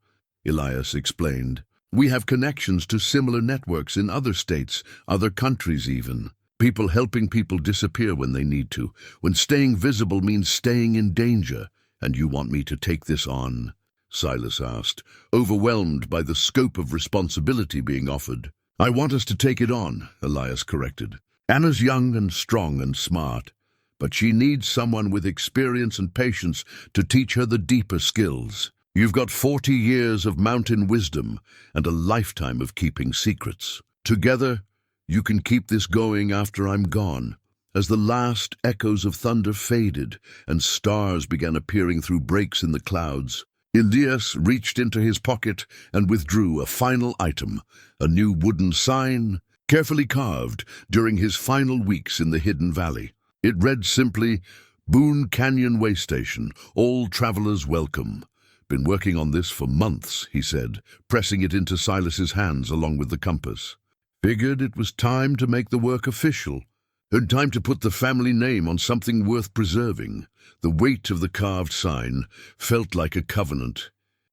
A: Elias explained. We have connections to similar networks in other states, other countries even. People helping people disappear when they need to, when staying visible means staying in danger. And you want me to take this on? Silas asked, overwhelmed by the scope of responsibility being offered. I want us to take it on, Elias corrected. Anna's young and strong and smart, but she needs someone with experience and patience to teach her the deeper skills. You've got 40 years of mountain wisdom and a lifetime of keeping secrets. Together, you can keep this going after I'm gone. As the last echoes of thunder faded and stars began appearing through breaks in the clouds, Elias reached into his pocket and withdrew a final item, a new wooden sign, carefully carved during his final weeks in the hidden valley. It read simply, Boone Canyon Way Station, all travelers welcome. Been working on this for months, he said, pressing it into Silas's hands along with the compass. Figured it was time to make the work official, and time to put the family name on something worth preserving. The weight of the carved sign felt like a covenant,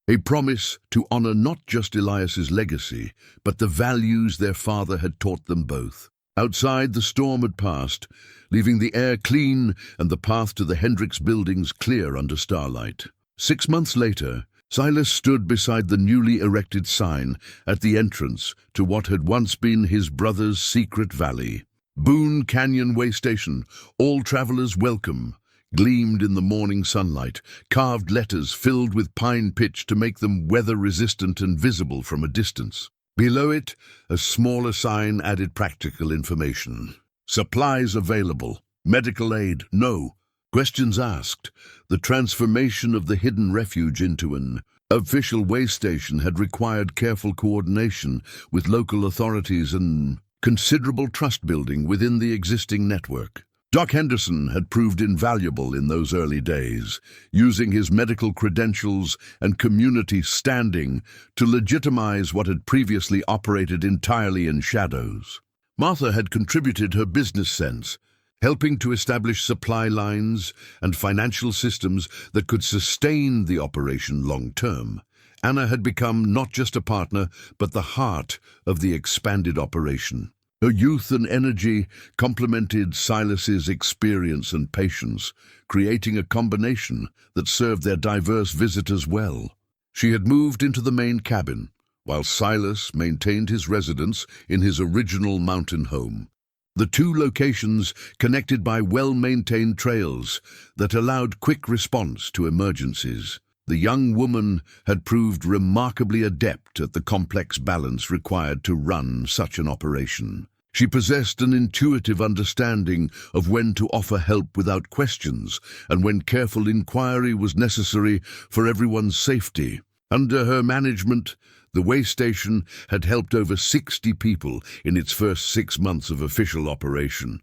A: a promise to honor not just Elias's legacy, but the values their father had taught them both. Outside, the storm had passed, leaving the air clean and the path to the Hendricks buildings clear under starlight. 6 months later, Silas stood beside the newly erected sign at the entrance to what had once been his brother's secret valley. Boone Canyon Way Station, all travelers welcome, gleamed in the morning sunlight, carved letters filled with pine pitch to make them weather-resistant and visible from a distance. Below it, a smaller sign added practical information. Supplies available. Medical aid, no. Questions asked. The transformation of the hidden refuge into an official way station had required careful coordination with local authorities and considerable trust building within the existing network. Doc Henderson had proved invaluable in those early days, using his medical credentials and community standing to legitimize what had previously operated entirely in shadows. Martha had contributed her business sense, helping to establish supply lines and financial systems that could sustain the operation long-term. Anna had become not just a partner, but the heart of the expanded operation. Her youth and energy complemented Silas's experience and patience, creating a combination that served their diverse visitors well. She had moved into the main cabin, while Silas maintained his residence in his original mountain home. The two locations connected by well-maintained trails that allowed quick response to emergencies. The young woman had proved remarkably adept at the complex balance required to run such an operation. She possessed an intuitive understanding of when to offer help without questions and when careful inquiry was necessary for everyone's safety. Under her management, the way station had helped over 60 people in its first 6 months of official operation.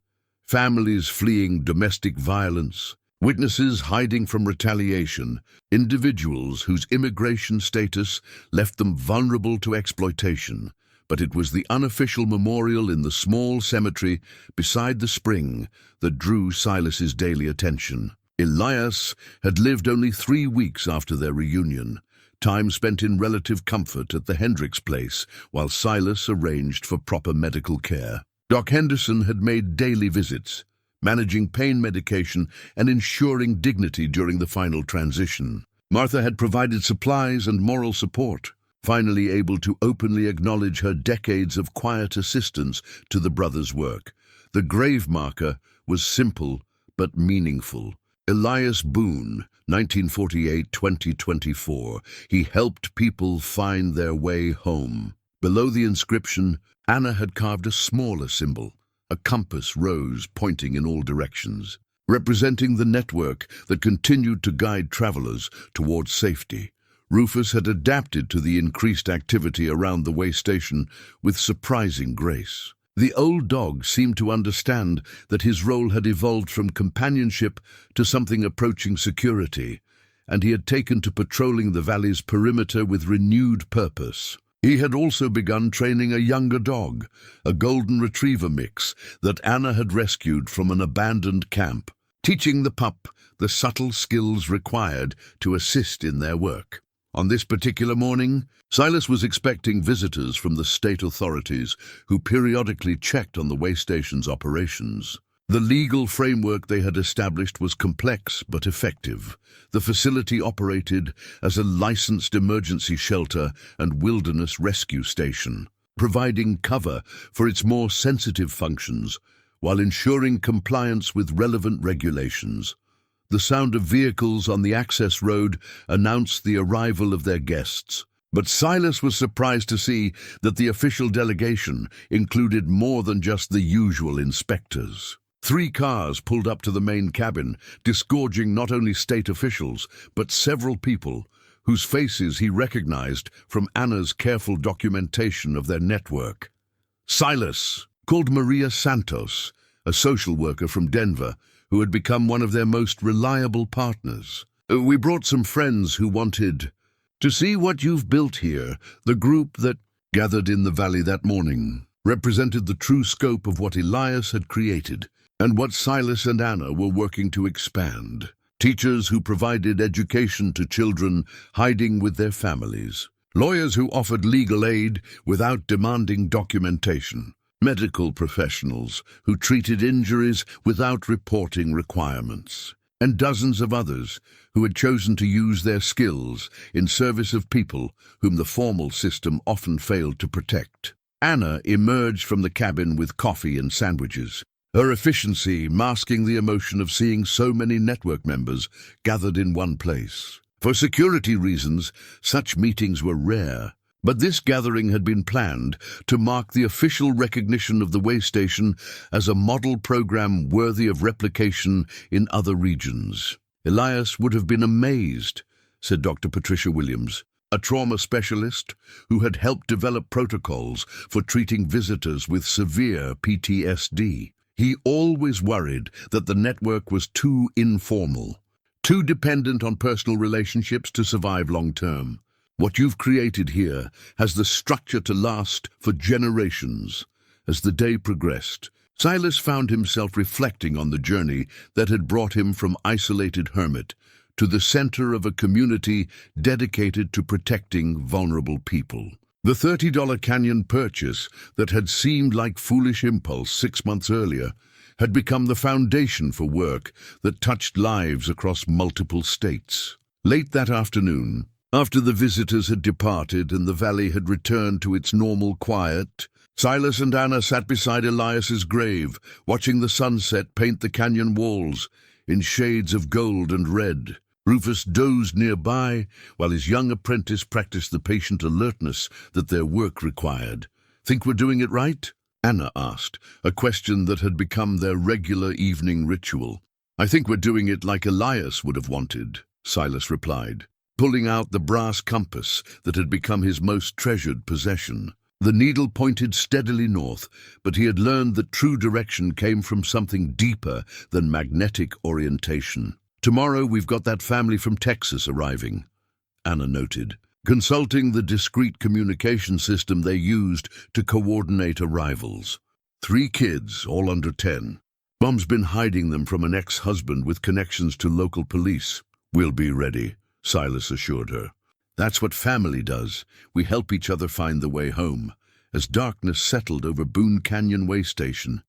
A: families fleeing domestic violence, witnesses hiding from retaliation, individuals whose immigration status left them vulnerable to exploitation. But it was the unofficial memorial in the small cemetery beside the spring that drew Silas's daily attention. Elias had lived only 3 weeks after their reunion, time spent in relative comfort at the Hendricks place while Silas arranged for proper medical care. Doc Henderson had made daily visits, managing pain medication and ensuring dignity during the final transition. Martha had provided supplies and moral support, finally able to openly acknowledge her decades of quiet assistance to the brothers' work. The grave marker was simple but meaningful. Silas Boone, 1948-2024. He helped people find their way home. Below the inscription, Anna had carved a smaller symbol, a compass rose pointing in all directions, representing the network that continued to guide travelers towards safety. Rufus had adapted to the increased activity around the way station with surprising grace. The old dog seemed to understand that his role had evolved from companionship to something approaching security, and he had taken to patrolling the valley's perimeter with renewed purpose. He had also begun training a younger dog, a golden retriever mix that Anna had rescued from an abandoned camp, teaching the pup the subtle skills required to assist in their work. On this particular morning, Silas was expecting visitors from the state authorities who periodically checked on the way station's operations. The legal framework they had established was complex but effective. The facility operated as a licensed emergency shelter and wilderness rescue station, providing cover for its more sensitive functions while ensuring compliance with relevant regulations. The sound of vehicles on the access road announced the arrival of their guests, but Silas was surprised to see that the official delegation included more than just the usual inspectors. 3 cars pulled up to the main cabin, disgorging not only state officials, but several people whose faces he recognized from Anna's careful documentation of their network. Silas called Maria Santos, a social worker from Denver, who had become one of their most reliable partners. "We brought some friends who wanted to see what you've built here." The group that gathered in the valley that morning represented the true scope of what Elias had created and what Silas and Anna were working to expand. Teachers who provided education to children hiding with their families. Lawyers who offered legal aid without demanding documentation. Medical professionals who treated injuries without reporting requirements, and dozens of others who had chosen to use their skills in service of people whom the formal system often failed to protect. Anna emerged from the cabin with coffee and sandwiches, her efficiency masking the emotion of seeing so many network members gathered in one place. For security reasons, such meetings were rare. But this gathering had been planned to mark the official recognition of the way station as a model program worthy of replication in other regions. Elias would have been amazed, said Dr. Patricia Williams, a trauma specialist who had helped develop protocols for treating visitors with severe PTSD. He always worried that the network was too informal, too dependent on personal relationships to survive long-term. What you've created here has the structure to last for generations. As the day progressed, Silas found himself reflecting on the journey that had brought him from isolated hermit to the center of a community dedicated to protecting vulnerable people. The $30 canyon purchase that had seemed like foolish impulse 6 months earlier had become the foundation for work that touched lives across multiple states. Late that afternoon, after the visitors had departed and the valley had returned to its normal quiet, Silas and Anna sat beside Elias's grave, watching the sunset paint the canyon walls in shades of gold and red. Rufus dozed nearby while his young apprentice practiced the patient alertness that their work required. "Think we're doing it right?" Anna asked, a question that had become their regular evening ritual. "I think we're doing it like Elias would have wanted," Silas replied, pulling out the brass compass that had become his most treasured possession. The needle pointed steadily north, but he had learned that true direction came from something deeper than magnetic orientation. "Tomorrow we've got that family from Texas arriving," Anna noted, consulting the discreet communication system they used to coordinate arrivals. 3 kids, all under 10. Mom's been hiding them from an ex-husband with connections to local police. "We'll be ready," Silas assured her. "That's what family does. We help each other find the way home." As darkness settled over Boone Canyon Way Station,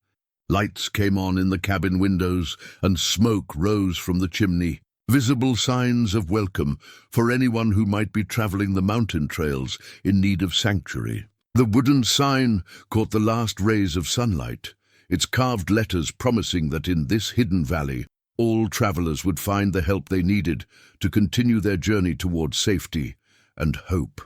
A: lights came on in the cabin windows and smoke rose from the chimney, visible signs of welcome for anyone who might be traveling the mountain trails in need of sanctuary. The wooden sign caught the last rays of sunlight, its carved letters promising that in this hidden valley, all travelers would find the help they needed to continue their journey towards safety and hope.